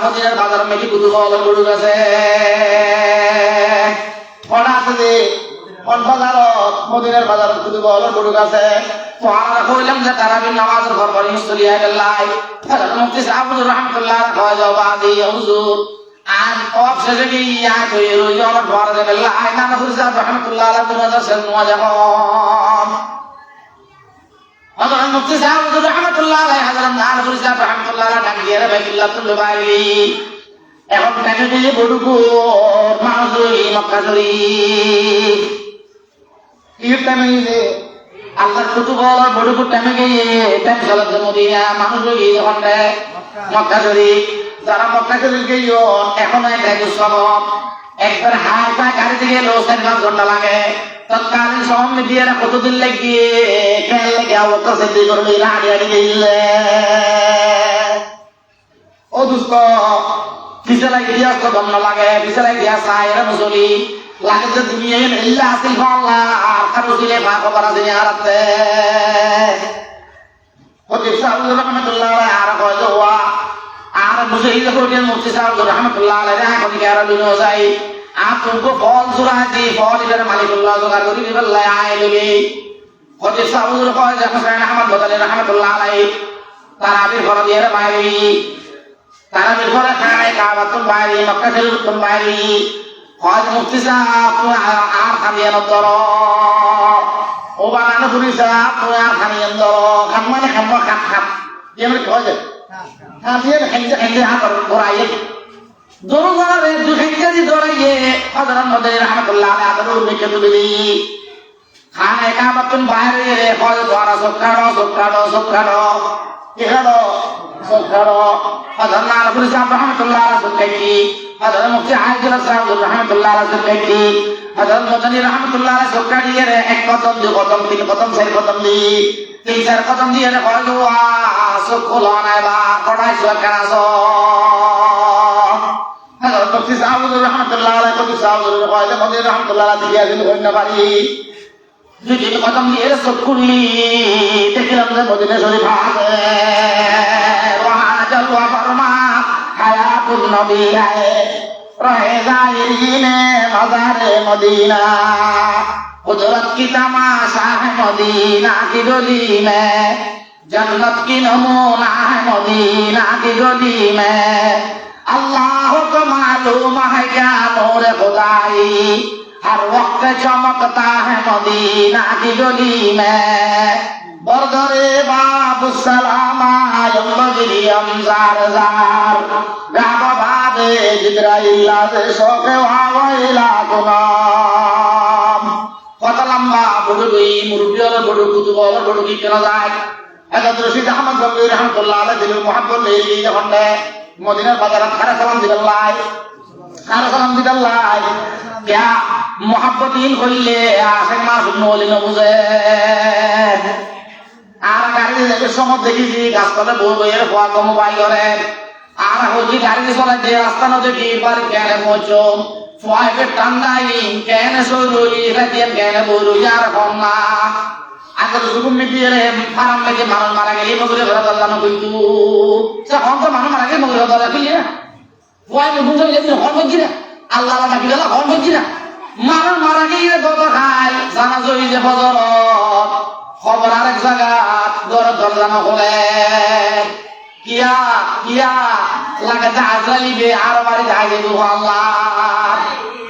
মদিনার বাজার মেকি কুতুব গরু আছে ওরা আছে কোন বাজারত মদিনার বাজারত কুতুব গরু আছে তোমারা কইলাম যে তারাবির নামাজের ফরমানি মুসলিয়া গেলাই হযরত মুফতি সাহেব রাহমাতুল্লাহ খাজা বাদি হুজুর আর অফ শেষে গিয়া কই রই আমার ঘর যাবে লাই না মুফতি সাহেব রাহমাতুল্লাহ আলাইহি তোমাদের শেষ নোয়া যখন হযরত মুফতি সাহেব রাহমাতুল্লাহ আলাইহি হযরত নানপুরি সাহেব রাহমাতুল্লাহ আলাইহি ডাক দিয়ে বাইতুল্লাহ তুল্লে বাইরি এখন ডাকে দিয়ে বড়ুকো মানুষ এই মক্কা শরীফ ইরতামিনে আল্লাহর কুতুব বলার বড়ুকো টাইমে গিয়ে টাইম চলার মদিনা মানুষ এই যখন মক্কা শরীফ যারা মক্কা শরীফ গিয়েও এখন এক সবব একবার হাই পা গাড়ি থেকে গেলেও 4-5 ঘন্টা লাগে তৎকালীন সময় দিয়ে কতদিন লাগিয়ে খেয়াল লেগে অবস্থা সেদ্ধি করবে হাড়ি হাড়ি গেলে ও দুস্থ পিছালাই ইতিহাস তো ধন্য লাগে পিছালাই ইতিহাস চাই এরা মুসলি লাগে যে দুনিয়া ইল্লা আসিল ফাল্লা আর কারো দিলে মা খবর আছে হারাতে খতিব সাহেব রাহমাতুল্লাহ আলাইহি আর কয় যে ওয়া আর মুসলিম হলেন মুফতি সাহেব রাহমাতুল্লাহ আলাইহি এখন কি আর দুনিয়া যায় आप तुमको फॉल सुराती फॉल इधर मालिकुल्लाह जुगाड़ करी बिल्लाह आए लोगे खतीब साहब फॉल जब हुसैन अहमद मदनी रहमतुल्लाह अलैहि तरावीह कर दिए बारी तरावीह कर खाने काबा तुम बारी मक्का शरीफ तुम बारी फॉल मुफ्ती साहब आर खाने अंदर ओ बाराना पुरी साहब तो आर खाने अंदर खाने खाने खाप ये मेरे फॉल है हां ये खाने हां पर बुराई दोनों दुखी दौड़ाइए हजरत मदनी रहमतुल्लाह अलैहि आदर में तुली खाने का मतन बाहर रे फल द्वारा सोखाड़ो इहड़ो सोखाड़ो हजरत नानपुरी साहब रहमतुल्लाह अलैहि सुनकी हजरत मुफ्ती आजिल साहब रहमतुल्लाह अलैहि सुनकी हजरत मदनी रहमतुल्लाह अलैहि सोखाड़िए रे एक कदम दो कदम तीन कदम चार कदम दी तीन चार कदम दिए रे फल दुआ सुखला ना बा पढ़ाई सुखाड़ो হযরত মুফতি সাহেব রাহমাতুল্লাহ আলাইহি কবি সাহেব কয় মদনী রাহমাতুল্লাহ আলাইহি দিয়া দিন হই না পারি যদি কদম দিয়ে চোখ খুললি দেখলাম যে মদিনা শরীফ আছে ওয়াজ कुछ नबी है रहे जायरीन मज़ारे मदीना कुदरत की तमाशा है मदीना की गली में जन्नत की नमूना है मदीना की गली में अल्लाह को मालूम है क्या नूर खुदाई हर वक्त चमकता है मदीना की गली में बरदरे बाब सलामा यंबगिरी अमजार जार गाबा बादे जिब्राइल से शौके वावैला गुनाम कत लम्बा बुड़ुई मुर्बियों बुड़ु कुतुबों बुड़ु की केना जाए हज़रत रशीद अहमद गंगोई रहमतुल्लाह अलैहि दिल मोहब्बत ले ली जहन्ने मदीना बाजार खारा सलाम दिल्लाह क्या मोहब्बतीन खोलले आशिक मासूम नौली न बुझे আর গাড়ি দেখে সময় দেখেছি গাছতলে বউ বইয়ের খোয়া কম বাই করে আর হচ্ছে গাড়ি চলে যে রাস্তা না দেখি এবার কেন পৌঁছো ফয়ের টান্ডাই কেন সরুই রাতিয়ে কেন বরুই আর কম না আগে তো সুকুম মিটিয়ে ফারাম লেগে মানুষ মারা গেলে মগুরে ঘরে দল্লানো কিন্তু সে হন তো মানুষ মারা গেলে মগুরে দল্লা খুলিয়ে না ফয় মুখ যেদিন হন বলছি না আল্লাহ আল্লাহ ডাকি দিলা হন বলছি না মানুষ মারা গিয়ে গত খায় জানা জয়ী যে ফজর খবর আরেক জায়গা ঘরে দরজানো হলে কিয়া কিয়া লাগাতে আজরাইবে আর বাড়ি যাইবে আল্লাহ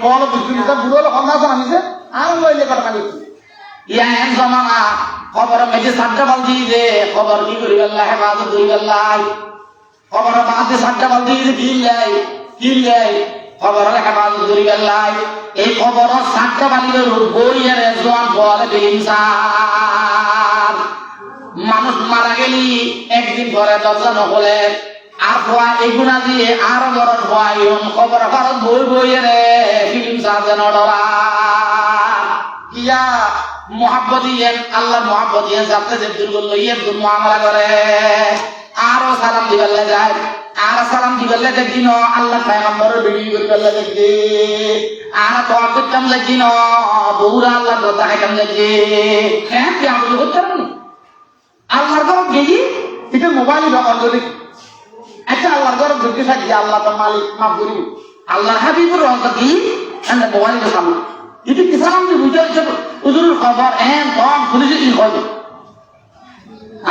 বল বুঝতে বুড়ো হন্না জানিছে আর লইলে কথা কালি ইয়া এন জামানা খবর মেজে সাতটা বালতি দে খবর কি করি আল্লাহ হেফাজত করি আল্লাহ খবর বাদে সাতটা বালতি দে কি লাই খবর হেফাজত করি আল্লাহ এই খবর সাতটা বালির বই আর জোয়ান বলে ইনসান মানুষ মারা গেলি একদিন ঘরে দরজা নহলে আর খোয়া এগুনা দিয়ে আর ঘরের খোয়াইন খবর ঘরত বই বইয়ে রে ফিল্ম সাজে নডরা ইয়া মোহাব্বতিয়েন আল্লাহ মোহাব্বতিয়েন যাতে যে দুর্বল লইয়ে দুর মুআমালা করে আরো সালাম দিবেলে যায় আর সালাম দিবেলে দেখিন আল্লাহ পয়গম্বরের ভিডিও করলে দেখি আর তোয়াক্কুত কাম দেখিন বউরা আল্লাহ কথা কাম দেখি হ্যাঁ কি আমি করতে পারি আল্লাহর ঘর গেই এটা মোবাইল ব্যবহার করি আচ্ছা আল্লাহর ঘর ঢুকে থাকি আল্লাহ তো মালিক মাফ করি আল্লাহর হাবিবুর রহমত কি এন্ড মোবাইল সামনে itu kisaran di bujar itu uzur khabar tom police কি হয়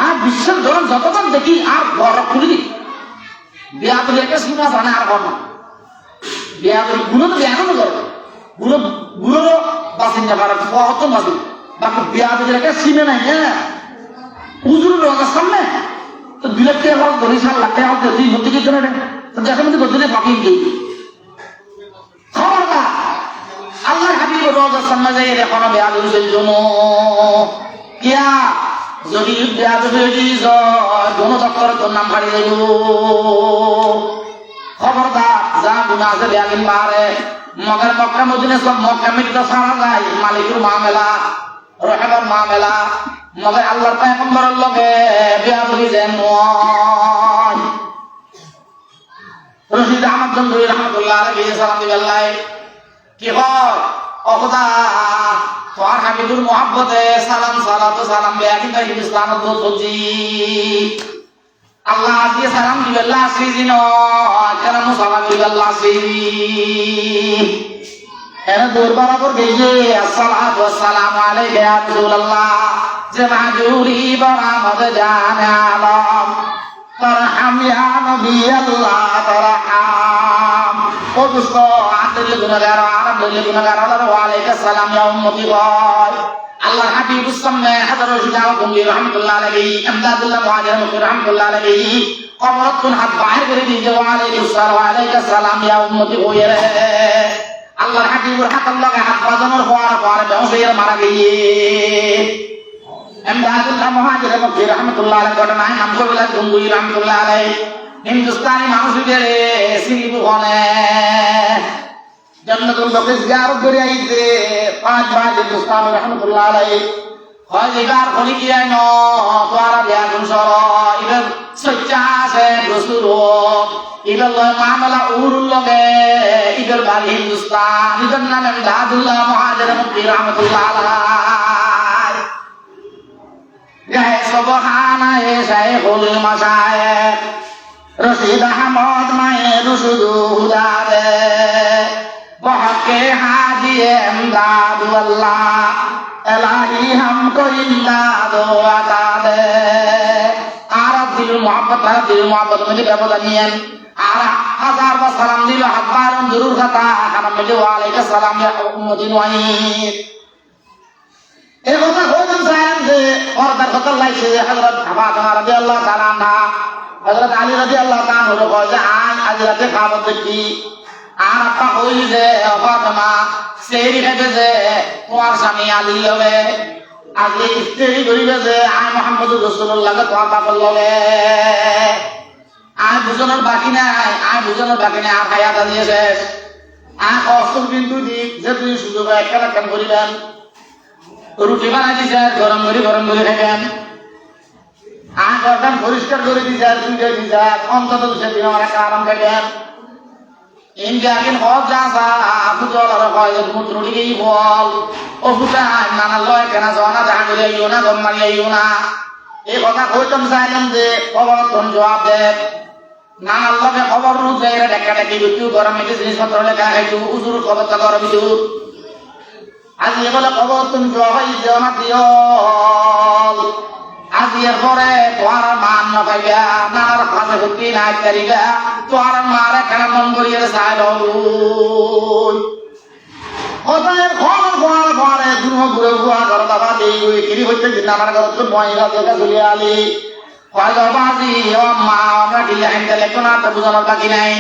আর বিশ্বের ধরন যতক্ষণ দেখি আর বড় খুলি বিয়া তো একটা সীমা জানে আর বড় বিয়া তো গুলো তো বিয়া না করে গুলো বাসিন্দা পারে কত মাসে বাকি বিয়া তো একটা সীমা নাই হ্যাঁ উজুর রোজার সামনে তো 2 লাখ টাকা খরচ ধরে 7 লাখ টাকা তুই হতে কি করে তো যখন মধ্যে বদলে বাকি দিই খবরদার আল্লাহর হাবিব রোজার সামনে যাই দেখো না বিয়া দিল জন্য কিয়া যদি বিয়া দিল জন্য দপ্তর তোর নাম হারিয়ে দেব খবরদার যা গুনাহ আছে বিয়া দিন মারে মগর মক্কা মদিনা সব মক্কা মিটটা সারা যায় মালিকুর মামলা রহমান মামলা মগর আল্লাহর পয়গম্বরের লগে বিয়া দিল যেন রশিদ আহমদ গঙ্গোই রহমাতুল্লাহ আলাইহি সালাম দিবাল্লাহ কি হয় অখুদা তোর হাবিবুর মোহাব্বতে সালাম সালাতু সালাম বেয়াকি তাই ইসলামত বলছি আল্লাহ দিয়ে সালাম দিবাল্লাহ সিজিন কেন সালাম দিবাল্লাহ সিজি এর দরবার গেছে আসসালাতু ওয়াসসালামু আলাইকা ইয়া রাসূলুল্লাহ যে মাহুরি বরামত জানে আলম তরহাম ইয়া নবী আল্লাহ তরহাম ও দোস্ত আদরে গুনাহগার আরব বলে গুনাহগার আল্লাহ আলাইকা সালাম ইয়া উম্মতি ওয়াল আল্লাহ হাবিব সামনে হযরত রশিদ গঙ্গোই রাহমাতুল্লাহ আলাইহি আমদাদুল্লাহ মুহাজির মুকির রাহমাতুল্লাহ আলাইহি কবরত কোন হাত বাইরে করে দিয়ে ওয়া আলাইকা সালাম ইয়া উম্মতি ওয়াল আল্লাহর হাবিবুর হাত আল্লাহকে হাত বাজানোর হওয়ার পরে বেহুশ মারা গিয়ে আমদাদুল্লাহ মুহাজির মুকির রাহমাতুল্লাহ আলাইহি ঘটনায় নাম কবিলা গঙ্গোই রাহমাতুল্লাহ আলাইহি হিন্দুস্তানি মানুষদের সিরিবু হনে জন্নতুল বাকি জিয়ারত করে আইছে 5 ভাই হিন্দুস্তানি রাহমাতুল্লাহ আলাইহি হয় এবার খনি কি আইন তোরা বিয়া কোন সর ইবের সচ্চা আছে রসুল ইবের লয় মামলা উরুল লগে ইবের বাড়ি হিন্দুস্তান ইবের নাম আমদাদুল্লাহ মুহাজির মুকির রাহমাতুল্লাহ আলাইহি গায়ে সুবহানা এ শাইখুল মাশায়েখ रशीद अहमद माए रुशुदु हुदादे बहके हादिए इमदादु अल्लाह इलाही हमको इमदादो अता दे आरब दिल मोहब्बत मुझे बेबदनियन আর হাজার বার সালাম দিল হাজার জরুর কথা হারাম দিল ওয়ালাইকুম সালাম ইয়া উম্মতিন ওয়াইদ এই কথা বলছেন স্যার যে পর্দার কথা লাইছে হযরত ফাতেমা রাদিয়াল্লাহু তাআলা আনহা হযরত আলী রাদিয়াল্লাহু তাআলা হলো কয় যে আজ রাতে খাবার দেখি আর আপা কই যে ফাতেমা সেই রেখে যে তোমার স্বামী আলী হবে আজ স্ত্রী করিবে যে মুহাম্মদুর রাসূলুল্লাহকে তোমার বাপের লগে আর বুঝানোর বাকি নাই আর হায়াত দিয়ে শেষ আর অস্ত্র কিন্তু দিক যে তুই সুযোগ একটা কাম করিবেন রুটি বানাই দিছে গরম করে খাইবেন আর গরম পরিষ্কার করে দিছে দুইটা দিছে অন্তত সেদিন আমার একটা আরাম খাইবেন ইন্ডিয়া কিন হজ যাসা আপু জলার হয় মুত রুটি গই বল ও ফুটা নানা লয় কেনা জনা দেখা করে আইও না গম মারি আইও না এই কথা কইতাম চাইলাম যে অবরতন জবাব দেব না আল্লাহকে খবর রুজে এরা দেখা দেখি বিটু গরমে জিনিসপত্র লেখা খাইছু উজুর খবর তো গরম দিও আজ এগুলো খবর তুমি জবাই দিও না দিও আজ এর পরে তোমার মান না পাইবা নানার কাছে হুকি না করিবা তোমার মারে কেন মন করিয়ে চাইল ওদের ঘরে দুনো ঘুরে ঘুরা ঘর বাবা দেই ওই কিরি হইতে দিন আমার ঘর তো মহিলা দেখা চলে আলি বাজি ও মা আমরা কি আইনটা লেখো না তো বুঝানোর বাকি নাই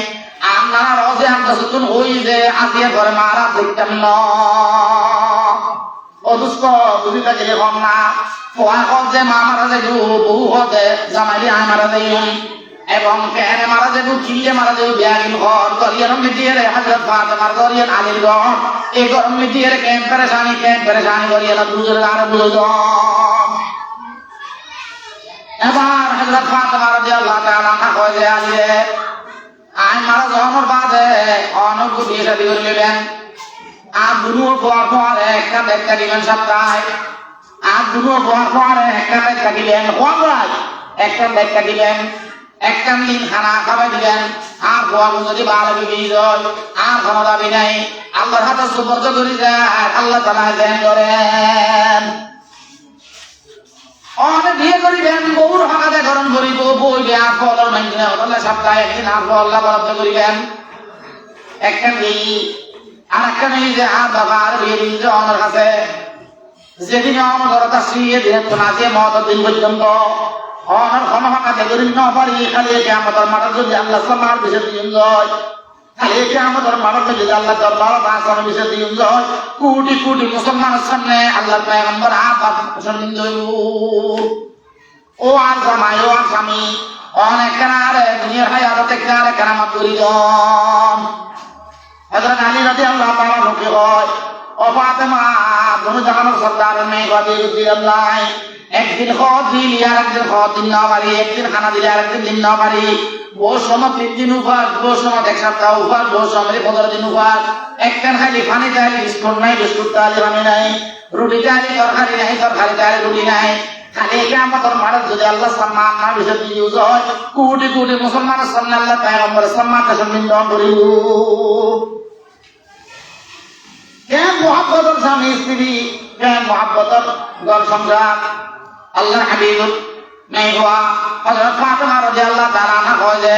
আপনারা রোজে আমরা সুতুন হই যে আজিয়া ঘরে মারা দেখতাম না অদুষ্ট বুঝিতে গেলে কম না পোয়া কম যে মা মারা যাইব বহু হতে জামাইলি আয় মারা যাইব এবং কেনে মারা যাইব চিল্লে মারা যাইব বিয়াগিন ঘর গরিয়ার মিটিয়ে হযরত ফাতেমার গরিয়ান আলীর ঘর এই গরম মিটিয়ে কেন পরেশানি গরিয়ান বুঝে আর বুঝো এবার হযরত ফাতেমা রাদিয়াল্লাহু তাআলা আনহা কয় যে আলী আই মারা যাওয়ার বাদে অনেক বিয়ে শাদী করে নেবেন আর দুনো পর একটা দেখা দিবেন সপ্তাহে আর দুনো পর একটা দেখা দিবেন একটা দেখা দিবেন একটা দিন খানা খাওয়াই দিবেন আর ভগবান যদি ভালো বিবি যায় আর কোনো দাবি নাই আল্লাহর হাতে সুপর্দ করে যায় আল্লাহ তাআলা দেন করেন অনেক বিয়ে করিবেন বউর হাতে গরম করিব বইবে আর ফলর মাইনে হলে সপ্তাহে একদিন আর আল্লাহ বরাদ্দ করিবেন একটা নেই আর একটা নেই যে আর বাবা আর বিয়ে দিন যে আমার কাছে যেদিন আমার ঘরটা শুয়ে দিন তো নাচে মত দিন পর্যন্ত অনার ক্ষমতা করি না পারি খালি একে আমাদের মাথার যদি আল্লাহ সাল্লার বিষয় দিন যায় খালি একে আমাদের মাথার যদি আল্লাহ দরবার বাসার বিষয় দিন যায় কোটি কোটি মুসলমানের সামনে আল্লাহ পয়গম্বর আপাত সম্মিলিত হইব ও আর জামাই ও আর স্বামী অনেক কারে দুনিয়ার হায়াতে কারে কারামাত করি দন হযরত আলী রাদিয়াল্লাহু তাআলা লোকে হয় ও ফাতেমা দুনো জাহানের সরদার নেই গদি দিল্লাহ একদিন খাওয়া দিলি আর একদিন খাওয়া দিন না পারি একদিন খানা দিলে আর একদিন দিন না পারি বহু সময় 3 দিন উপর বহু সময় 1 সপ্তাহ উপর বহু সময় 15 দিন উপর একখান খালি পানি চাই বিস্কুট নাই বিস্কুট তাহলে পানি নাই রুটি চাই তরকারি নাই তরকারি চাই রুটি নাই খালি আমাদের মারাত যদি আল্লাহ সম্মান না বিষয় দিয়ে ইউজ হয় কোটি কোটি মুসলমানের সামনে আল্লাহ পয়গম্বরের সম্মানকে সম্মিলিত করিব কেন মুহাব্বতের স্বামী স্ত্রী কেন মুহাব্বতের ঘর সংসার আল্লাহ হাবিব নাই হওয়া হযরত ফাতেমা রাদিয়াল্লাহু তাআলা আনহা কয় যে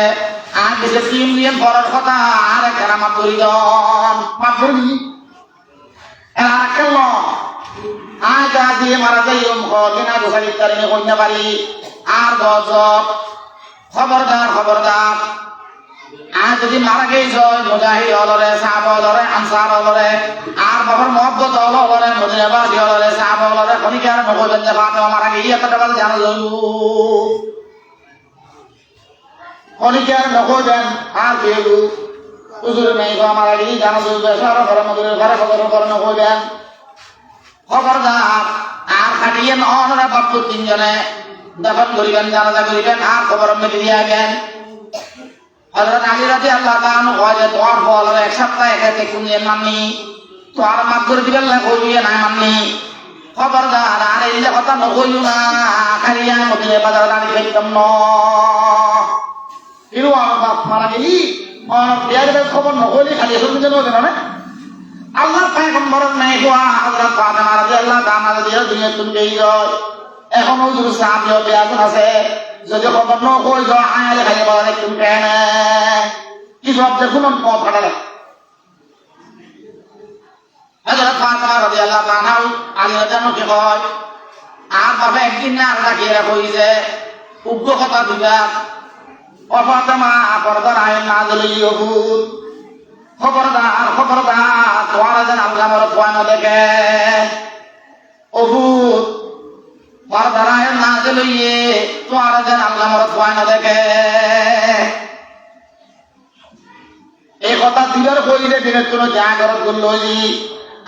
আর কিছু 3 দিন পরের কথা আর কেরামত করিদন মাগরি আর কেন আজ আজি মারা যাইম কিনা গোসালি তারিনে কইনা পারি আর গজব খবরদার আর যদি মারা গেছ মুজাহিদ হলরে সাহাবা হলরে আনসার হলরে আর বাবার মহব্বত হলরে মদিনাবাসী হলরে সাহাবা হলরে খনিকার নকইবেন যে ফাতেমা মারা গিয়ে একটা কথা জানা যাইব খনিকার নকইবেন আর কেউ হুজুর নাই মারা গিয়ে জানা যাইব সারা ঘরে মদিনার ঘরে খবর নকইবেন খবরদার আর খাটিয়ে নহরে বাপু 3 জনে দফন করিবেন জানাজা করিবেন আর খবর মেলে দিয়াবেন হযরত আলী রাদিয়াল্লাহু তাআলা আনহু কয় যে তোমার ফল এক সপ্তাহ একাতে কুনিয়ে মাননি তো আর মাফ করে দিবেন না কইয়ে না মাননি খবরদার আর এই কথা নকইও না খালি আমি মদিনা বাজার দাঁড়ি খাইতাম না কিন্তু আমার বাপ মারা গেলি আমার বিয়ার খবর নহলি খালি এখন যেন না আল্লাহ পয়গম্বরের নাই হওয়া হযরত ফাতেমা রাদিয়াল্লাহু তাআলা দিয়ে দুনিয়া তুমি গই যায় এখন ওই যে সাহাবীও বিয়াজন আছে যদি খবর ন কই যায় আয়ালে খালি বলে তুমি কেন কি সব দেখুন পথ ফাটালে হযরত ফাতেমা রাদিয়াল্লাহু তাআলা আলী রাদিয়াল্লাহু কি কয় আর বাবা একদিন না রাখি রাখই যে উগ্র কথা দিবা ও ফাতেমা পর্দার আইন নাযিল ইউহুদ খবরদার খবরদার তোমার যেন আল্লাহ আমার তোয়ানো দেখে উহুদ পর্দার আইন নাযিল ইয়ে তোমার যেন আল্লাহ আমার তোয়ানো দেখে এই কথা দিবার কইলে দিনের কোনো জাগরত করলো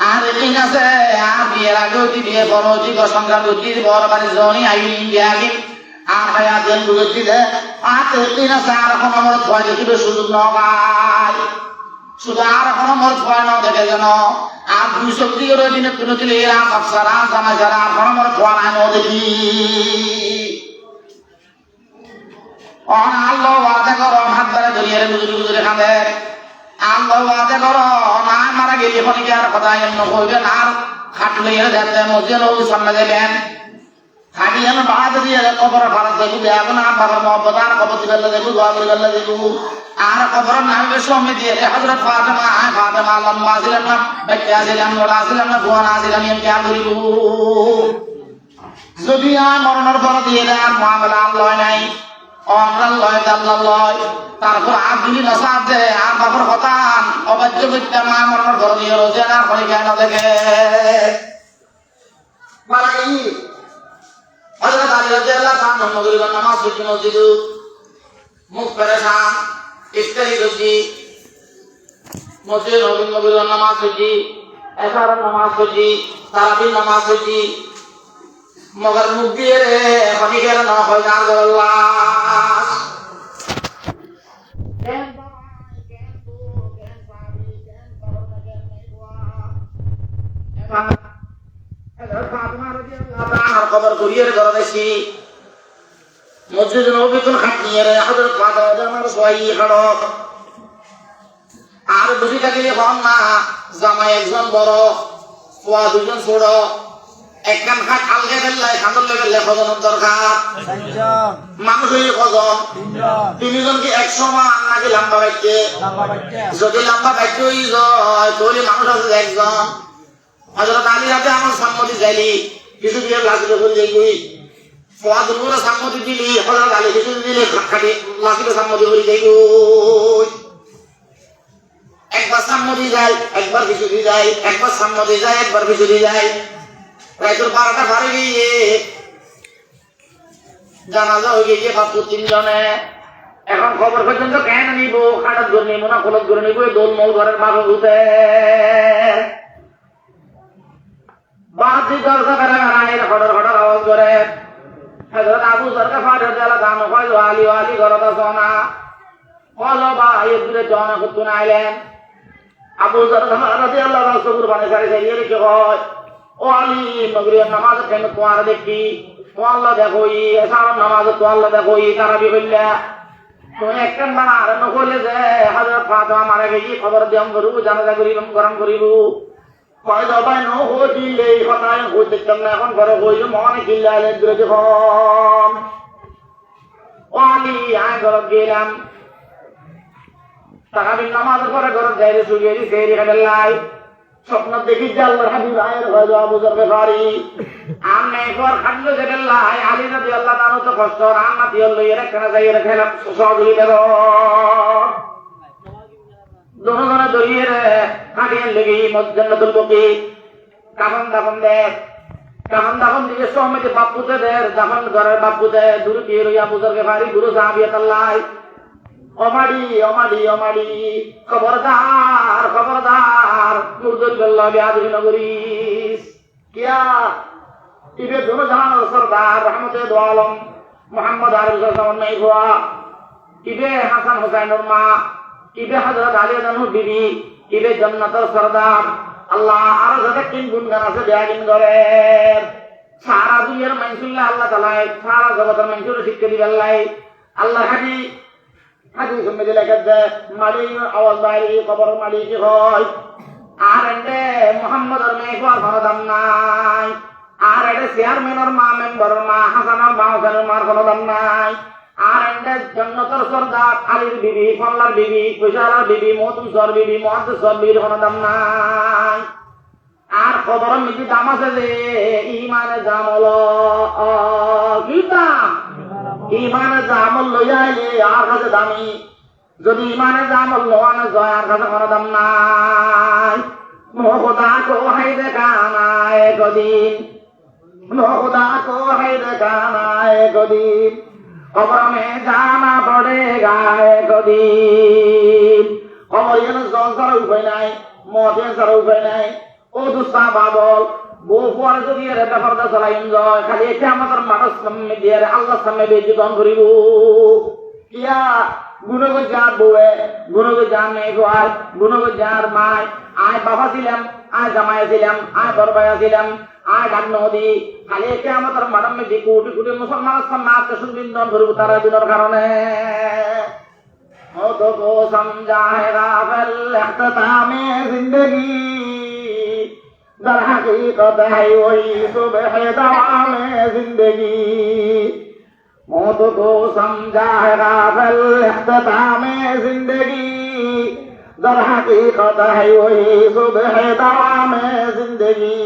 আর এদিন আছে আর বিয়ের আগে বিয়ে করো সংসার বড় বাড়ি জনি আইন ইন্ডিয়া আগে আর ভাইয়া দেন বুঝেছি যে আর এদিন আছে আর এখন আমার ভয় দেখিবে সুযোগ নয় শুধু আর এখন আমার ভয় না দেখে যেন আর দুই শক্তি করে দিনে তুলে দিলে এরা বাচ্চারা জামাই যারা এখন আমার ভয় না দেখি আল্লাহ ওয়াদা করো হাত ধরে ধরিয়ে বুঝুরি বুঝুরি খাঁদে আল্লাহ ওয়াদা করো না মারা গেলি এখন কি আর কথা এমন করবেন আর খাটলে যাতে মসজিদ সামনে দেবেন খাটি আমি বাদ দিয়ে কবর ফারাত দেখু দেব না বাবার মহব্বত আর কবর দিবেলা দেখু দোয়া করিবেলা দেখু আর কবর নামে সময় দিয়ে হযরত ফাতেমা লম্বা ছিলেন না বাচ্চা ছিলেন মোড়া ছিলেন না গোয়ানা ছিলেন এমনি আর ধরিব যদি আর মরণের পর দিয়ে দেন মহামেলা আল্লাহ নাই অমরাল লয় দাল্লাল লয় তারপর আর দিলি নসাদ দে আর বাবার কথা অবাধ্য করতে মা মরণের পর দিয়ে রোজে না পরীক্ষা না দেখে মারা গেলি হযরত আলী রাদিয়াল্লাহু তাআলা মাগরিবের নামাজ পড়তে মসজিদ মুখ পরেশান ইফতারি করছি মসজিদ মাগরিবের নামাজ পড়ছি এশারের নামাজ পড়ছি তারাবির নামাজ পড়ছি মগর মুখ দিয়ে রে ফকিরের না হয় না আল্লাহ খবর করিয়ে ধরা দেখি মসজিদ নবী কোন খাট নিয়ে রে হযরত ফাতেমা জামার সহাই খড়ক আর বুঝি থাকলে হন না জামাই একজন বড় পোয়া দুজন ছোট একখান খাট আলগে ফেললাই খান্দর লেগে খজনের দরকার মানুষ হয়ে খজন তিনজন কি 100 মান নাকি লম্বা বাইকে যদি লম্বা বাইকে হই যায় তাহলে মানুষ আছে একজন হযরত আলী রাতে আমার সম্মতি চাইলি কিছু দিয়ে লাসিলে করে যাইবি ফাদ নূরে সম্মতি দিলি হযরত আলী কিছু দিলে খাটি লাসিলে সম্মতি করে যাইবি একবার সম্মতি যায় একবার কিছু দিয়ে যায় একবার সম্মতি যায় একবার কিছু দিয়ে যায় রাইতুর 12টা পারে গিয়ে জানাজা হয়ে গিয়ে বাপু 3 জনে এখন খবর পর্যন্ত কেন নিব খাটার জন্য নিব না খোলক করে নিব দোল মৌ ঘরের বাবা ভূতে বাতি দরজা বেড়া বেড়ায় হঠাৎ হঠাৎ আওয়াজ করে হযরত আবু যরকে ফাটে দেলা দাম হয় আলী আলী ঘরটা সোনা হলো বা এই দূরে জনা কুতুন আইলেন আবু যর রাদিয়াল্লাহু আনহু কুরবানি করে দিয়ে রেখে হয় ও আলী মাগরিবের নামাজ কেন তোমার দেখি তো আল্লাহ দেখোই এসার নামাজ তো আল্লাহ দেখোই তারাবি কইলা তো একখান বানা আর নকলে যে হযরত ফাতেমা মারা গেছি খবর দিয়াম করু জানাজা করিব গরম করিব কয় দবাই ন হইলে কথায় হই দেখতাম না এখন ঘরে হইল মনে কিল্লালে দূরে যখন ও আলী আয় ঘর গেলাম তারাবি নামাজের পরে ঘর যাইরে শুইরি ফেরি খেলাই স্বপ্ন দেখি যে আল্লাহর হাবিব আয়ের হয় আবু যর গফারি আমনে একবার খাদ্য জেবেল্লাহ আলী রাদিয়াল্লাহু তাআলা তো কষ্ট রান্না দিয়ে লইয়ে রাখনা যাইয়ে রাখলাম সহজই দেব দোনো দরিয়ে রে হাডিয়ে লাগি মসজিদুল বকি কাফন দাফন দিয়ে সমিতি বাপুতে দের দাফন ঘরের বাপুতে দূর দিয়ে রইয়া আবু যর গফারি গুরু সাহাবিয়াত আল্লাহ অমাডি খবরদার মুরদুল বেল্লা বিয়াদি নগরীস কিয়া ইবে দোনো জাহানের সরদার রহমতে দো আলম মুহাম্মদ আরবি সাল্লাল্লাহু আলাইহি ওয়া ইবে হাসান হুসাইনের মা ইবে হযরত আলী রাদিয়াল্লাহু বিবি ইবে জান্নাতের সরদার আল্লাহ আর যাতে তিন গুণগান আছে বেয়াদিন করে সারা দুনিয়ার মানুষুল্লাহ আল্লাহ তাআলা সারা জগতের মানুষের শিক্ষা দিবেন আল্লাহ হাবি হাদিস মধ্যে লেখা আছে মালিক আওয়াজ বাইরে কবর মালিক হয় আর এতে মুহাম্মদের মেয়ে কোনো দাম নাই আর এতে চেয়ারম্যানের মা মেম্বারের মা হাসানের মা হোসেনের মার কোনো দাম নাই আর এতে জান্নাতের সরদার আলীর বিবি ফল্লার বিবি কুশালার বিবি মতুসর বিবি মুহাদ্দিসর বিবির কোনো দাম নাই আর কবরের মধ্যে দাম আছে যে ইমানে জামল কি দাম ইমানে জামল লইয়া আইলে আর কাছে দামি যদি ইমানে জামল লোয়ানো যায় আর কাছে কোনো দাম নাই খোদা কো হাই দেখা নাই কদিন খোদা কো হাই দেখা নাই কদিন খবর মে জানা পড়েগা কদিন খবর যেন জল ছাড়া উপায় নাই মদের ছাড়া উপায় নাই ও দুসা বাবল বউ পরে যদি এর ব্যাপারটা চলাই যায় খালি এটা আমাদের মানুষ সামনে দিয়ে আল্লাহ সামনে বেজীবন করিব ইয়া গুণগো যার বউয়ে গুণগো যার মেয়ে গোয়ার গুণগো যার মায় আয় বাবা ছিলাম আয় জামাইয়া ছিলাম আয় বরবাইয়া ছিলাম আয় ডাক নদী খালি এটা আমাদের মানব মেয়ে কোটি কোটি মুসলমানের সামনে আত্মীয় বিন্দন করিব তারা দিনের কারণে तो को समझाएगा फल इख्तितामे जिंदगी दर हकीकत है वही सुबह दवामे जिंदगी मौत को समझाएगा फल इख्तितामे जिंदगी दर हकीकत है वही सुबह दवामे जिंदगी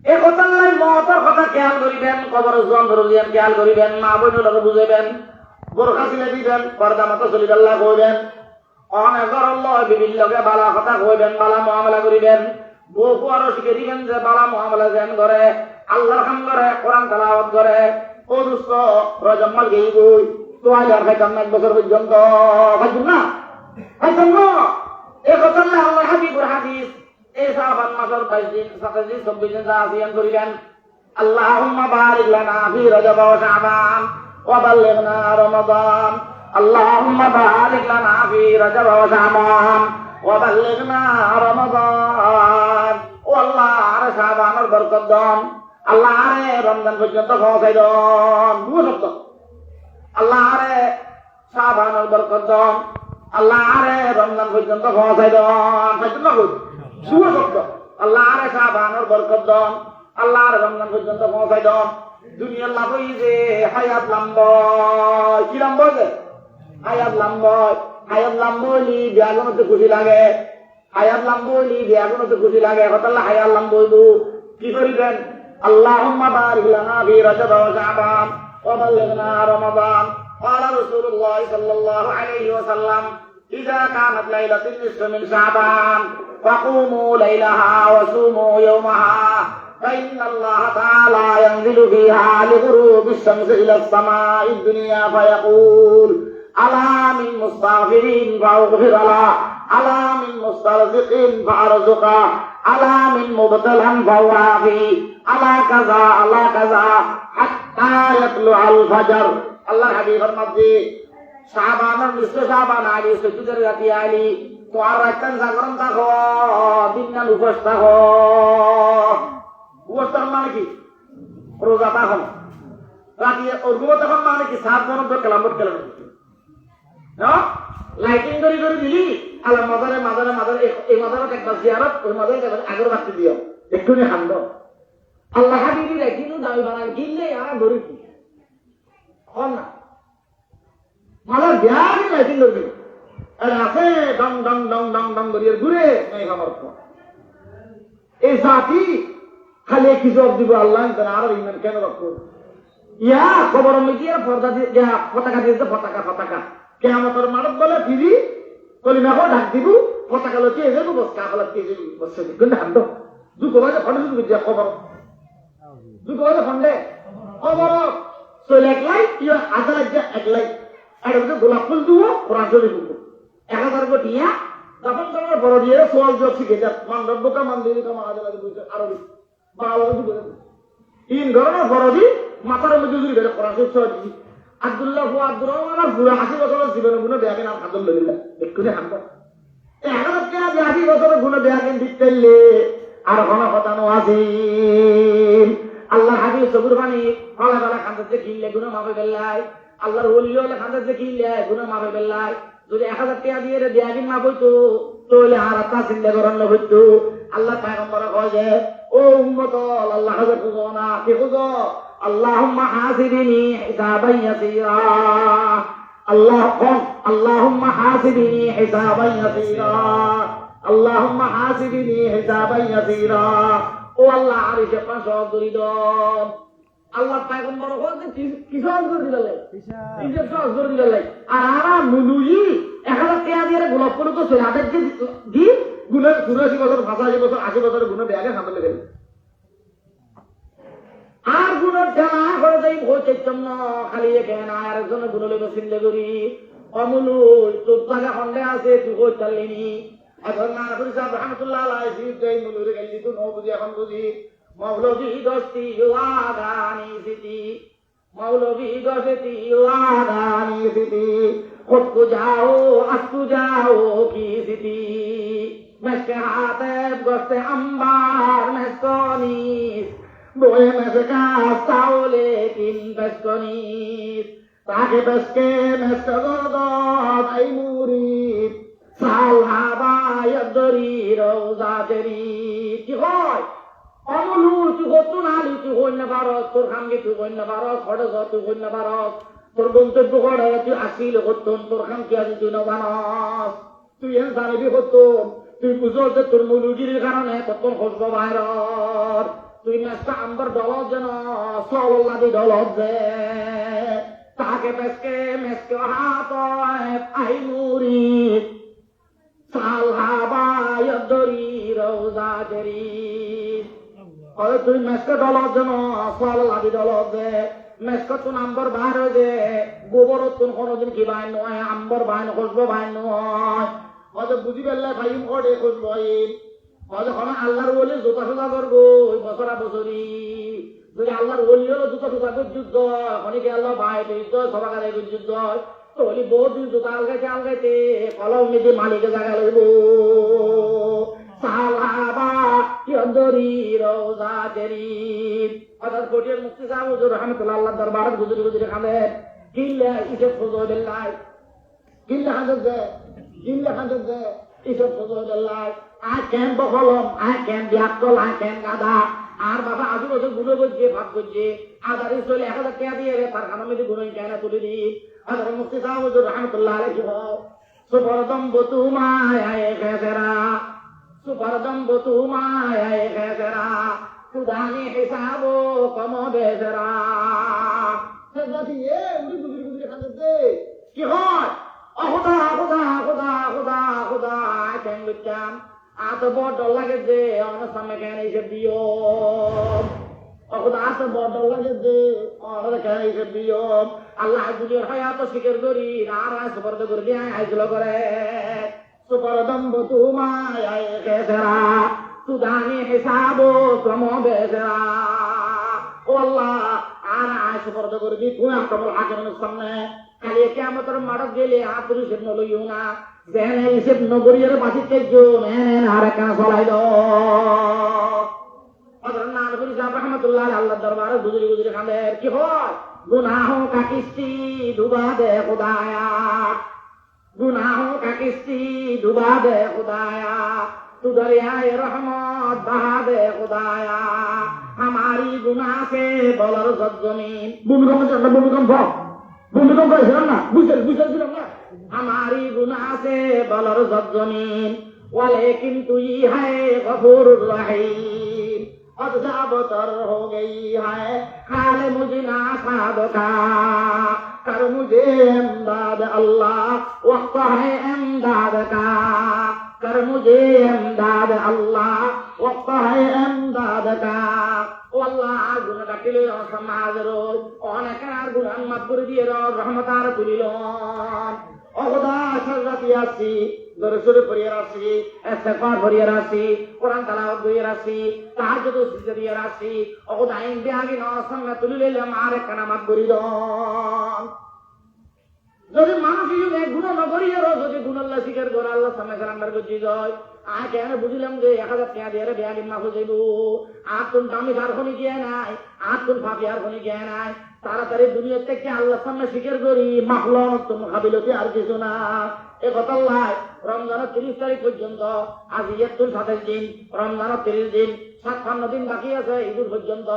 এই কথাই মতের কথা খেয়াল করিবেন কবর জন ধরিলেন খেয়াল করিবেন মা বোনের বুঝাইবেন বোরখা ছিলে দিবেন পর্দা মতো চলিবাল্লা কইবেন অনেকর বিবির লগে বালা কথা কইবেন বালা মুআমালা করিবেন বউ আরো শিখে দিবেন যে বালা মুআমালা যেন করে আল্লাহর কাম করে কোরআন তেলাওয়াত করে ও দুষ্ট রজম্মাল গই গই তো আইলার খাইতাম এক বছর পর্যন্ত খাইতাম না এই কথা আল্লাহ হাবিবুর হাদিস এই সাহাবান মাসের 22 দিন 27 দিন 24 দিন সাহাবিয়ান করিবেন আল্লাহুম্মা বারিক লানা ফি রজব ওয়া শাবান وبلغنا رمضان اللهم بارك لنا في رجب وشعبان وبلغنا رمضان والله على شعبان البركة دون الله على رمضان পর্যন্ত পৌঁছাই দন দুই শব্দ আল্লাহ على شعبان البركة دون আল্লাহ على রমজান পর্যন্ত পৌঁছাই দন পর্যন্ত দুই শব্দ আল্লাহ على شعبان البركة دون আল্লাহ على রমজান পর্যন্ত পৌঁছাই দন দুনিয়ার লাভ যে হায়াত লম্বয় কি লম্বয় যে হায়াত লম্বইলি বিয়াগুনতে খুশি লাগে হায়াত লম্বইলি বিয়াগুনতে খুশি লাগে হতাল্লা হায়াত লম্বইলু কি করিবেন আল্লাহুম্মা বারিক লানা ফি রজব ওয়া শাবান ওয়া বাল্লিগনা রমাদান قال رسول الله صلى الله عليه وسلم إذا كانت ليلة النصف من شعبان فقوموا ليلها وصوموا يومها فإن الله تعالى ينزل فيها لغروب الشمس إلى السماء الدنيا فيقول ألا من مستغفرين فأغفر له ألا من مسترزق فأرزق ألا من مبتلى فأوافي ألا كذا حتى يطلع الفجر الله حبيب المجد শাবানের নিশ্চ শাবান আলী সত্যিকার রাতি আলী তো আর রাতটান জাগরণ থাকো দিন উপোস থাকো উপস্থান মানে কি রোজা তখন রাতে ওরগুলো তখন মানে কি 7 জন খেলাম লাইটিং করে দিলি আল্লাহ মাদারে এই মাদারে একটা জিয়ারত ওই মাদারে আগের বাড়তে দিও একটু নে খান্দ আল্লাহ হাবিবি রাখিনু দাবি বানান কিনলে আর ধরে কি হন না মালার বিয়ারি লাইটিং করবি আর আছে ডং ডং ডং ডং ডং করিয়ে ঘুরে এই খবর এই জাতি খালি কি জবাব দিব আল্লাহ আর ইমান কেন রাখবো ইয়া খবর মিডিয়া পর্দা দিয়ে পতাকা দিয়েছে পতাকা কেয়ামতের মানব বলে ফিরি কলিমা করে ঢাক দিব পতাকা লটিয়ে যাবো বস্তা ফলা দিয়ে বসে কিন্তু হান্ত দুঃখ বাজে ফন্ডে শুধু দিয়া খবর দুঃখ বাজে ফন্ডে খবর চলে একলাই ইয়া আধা লাগিয়া একলাই আর ওদের গোলাপ ফুল দিব কোরআন শরীফ দিব 1000 কোটিয়া তখন তোমার বড় দিয়ে সোয়াল জব শিখে যা মন্ডপ কা মন্দির কা মহাদেব বুঝতে আরো তিন ধরনের ফরজি মাথার মধ্যে জুড়ি গেলে ফরাসি সহজি আব্দুল্লাহ আব্দুর রহমান পুরো 80 বছরের জীবনের গুণ দেখেন আর আলহামদুলিল্লাহ একটু হামদ 80 বছরের গুণ দেখেন দিতে আর ঘন কথানো আছে আল্লাহ হাবিব সবুর বাণী ফলা ফলা খান্তে কিনলে গুণ মাফে গেলাই আল্লাহর ওলি হলে খাদের যে কিনলে গুণা মাফে বেল্লাই যদি 1000 টাকা দিয়ে দেয়াগিন মাফ হইতো তাহলে আর তা চিন্তা করার না হইতো। আল্লাহ পয়গম্বর কয় যে ও উম্মত আল্লাহ হাজার খুঁজো না কি খুঁজো আল্লাহুম্মা হাসিবিনি হিসাবান ইয়াসীরা আল্লাহুম্মা হাসিবিনি হিসাবান ইয়াসীরা আল্লাহুম্মা হাসিবিনি হিসাবান ইয়াসীরা। ও আল্লাহ আরিশে পাঁচ দরি দন আল্লাহ পয়গম্বর বলতে কি সহজ করে দিলে হিসাব সহজ করে দিলে আর আরা মুলুই 1000 টাকা দিয়ে গোলাপ করে তো চলে আদের দি গুণে 84 বছর 85 বছর 80 বছরের গুণে ব্যাগে সামনে লেগে আর গুণের জানা করে দেই হচ্ছে জন্য খালি কেন আর একজন গুণ লেগে চিন্তা করি অমুলু তোর টাকা খন্ডে আছে তুই কই চাললিনি এখন না করি সাহেব রহমাতুল্লাহ আলাইহি দেই মুলুরে গেলি তো নো বুঝি এখন বুঝি মৌলভী দস্তি আদানি সিটি মৌলভী দস্তি আদানি সিটি खुद को जाओ अस्तु जाओ की सिटी मेस्के हाथे गोस्ते अंबार मेस्कोनीस बोए मेस्का साओले तीन बेस्कोनीस ताके बेस्के मेस्का गोदोद आई मुरीद साल हाबा यदरी रोजा तेरी की होय অমলু তুই কত নালি তুই হই না পারস তোর খামকে তুই হই না পারস খড়ে তুই হই না পারস তোর গন্তব্য করে তুই আসিল করতন তোর খাম কি আছে তুই না জানস তুই এন জানিবি করতন তুই বুঝো যে তোর মুলুগির কারণে কত খসব বাইরর তুই মেসটা আম্বার দলত যেন সল্লাদি দলত যে তাকে মেসকে হাত আই মুরি সাল হাবায় দরি রোজা জরি তুই মেসকে দলত যেন সল্লাদি দলত যে মেসকত নাম্বার বার হয়ে যে গোবর কোনদিন কি বাইন নয় আম্বর বাইন খসবো বাইন নয় হয়তো বুঝি পেলে ভাইম কটে খসবো হয়তো আল্লাহর বলে জোতা সোজা করবো বছরা বছরি যদি আল্লাহর বলি হলো জুতা সোজা যুদ্ধ অনেকে আল্লাহ বাইরে যুদ্ধ সবাকারে যুদ্ধ তো বলি বহুত দিন জোতা আলগাইতে কলম মেঝে মালিকে জায়গা লইব সালাবা ইয়দরি রোজা জরি অর্থাৎ কোটির মুক্তি সাহেব হুজুর রহমাতুল্লাহ আল্লাহ দরবারে গুজরি গুজরি খাবে কিল্লা ইসব ফজল বিল্লাহ কিল্লা হাজত দে ইসব ফজল বিল্লাহ I can বকলম I can বিয়াকল I can গাদা আর বাবা আজু বছর গুলো করছে ভাব করছে আদারি চলে 1000 টাকা দিয়ে তার খানা মেয়েদের গুণ কেন তুলে দি হযরত মুফতি সাহেব হুজুর রহমাতুল্লাহ আলাইহি সুপরদম বতুমায় খেসেরা সুপরদম বতুমায় খেসেরা সুদানি হিসাবো কম বেজরা সেদাতি এ উড়ি গুজরি গুজরি খান্দে কি হয় খোদা খোদা খোদা খোদা খোদা কেন লুচাম আত বড় লাগে যে আমার সামনে কেন এসে দিও খোদা আত বড় লাগে যে আমার কেন এসে দিও আল্লাহ দুনিয়ার হায়াত শিকার করি আর সুবর্দ করে দিয়ে আইজলো করে সুপরদম বতুমায় খেসেরা সুদানি হিসাবো কম বেজরা ও আল্লাহ আর আয়স পর্দা করবি তুই আক্রমণ হাকিমের সামনে খালি কিয়ামতের মাঠ গেলে হাতুর হিসেব নলইও না যেন হিসেব নগরীর বাসি তেজো নেন আর কেন চলাই দাও হযরত নানপুরি সাহেব রহমাতুল্লাহ আল্লাহ দরবারে গুজরি গুজরি কাঁদে কি হয় গুনাহোं का किस्ती डुबा दे खुदाया गुनाहों का किस्ती डुबा दे खुदाया तू दरियाए रहमत बहा दे खुदाया हमारी गुनाह से बलर जमीन भूमिकंप ना बुझल ना हमारी गुनाह से बलर जमीन लेकिन तू ही है गफूर रहीम अदजाबतर हो गई है हाल मुझे ना साद का कर मुझे इमदाद अल्लाह वक्त है इमदाद का कर मुझे इमदाद अल्लाह वक्त है इमदाद का ओ अल्लाह गुनाह काटिले समाज रो अनेक আর গুনাহ মাফ করে দিয়ে রহমতার তুলিল ও খোদা সররাতি আসি দরুদ পড়িয়ে আসি ইস্তিগফার পড়িয়ে আসি কোরআন তেলাওয়াত করিয়ে আসি তাহাজ্জুদ সিজদা দিয়ে আসি ও খোদা ইন বিয়াগি নরসঙ্গে তুলিলে মারে কানা মাফ করি দাও যদি মানুষ গুনাহ না করিয়ে যদি গুনাহ আল্লাহ স্বীকার করে আল্লাহ সামনে সারান্ডার করতে যায় আর কেন বুঝলাম যে 1000 টাকা দিয়ে বেয়ালি মাফ হয়ে যাইব আর কোন দামি কার খনি গিয়ে নাই আর কোন ফাঁকি আর খনি গিয়ে নাই তাড়াতাড়ি দুনিয়া থেকে আল্লাহর সামনে স্বীকার করি মাখলন তুমি কাবিলতি আর কিছু না। এ কথা লাই রমজানের 30 তারিখ পর্যন্ত, আজ ইয়াতুল 27 দিন, রমজানের 30 দিন, 56 দিন বাকি আছে ঈদুল পর্যন্ত।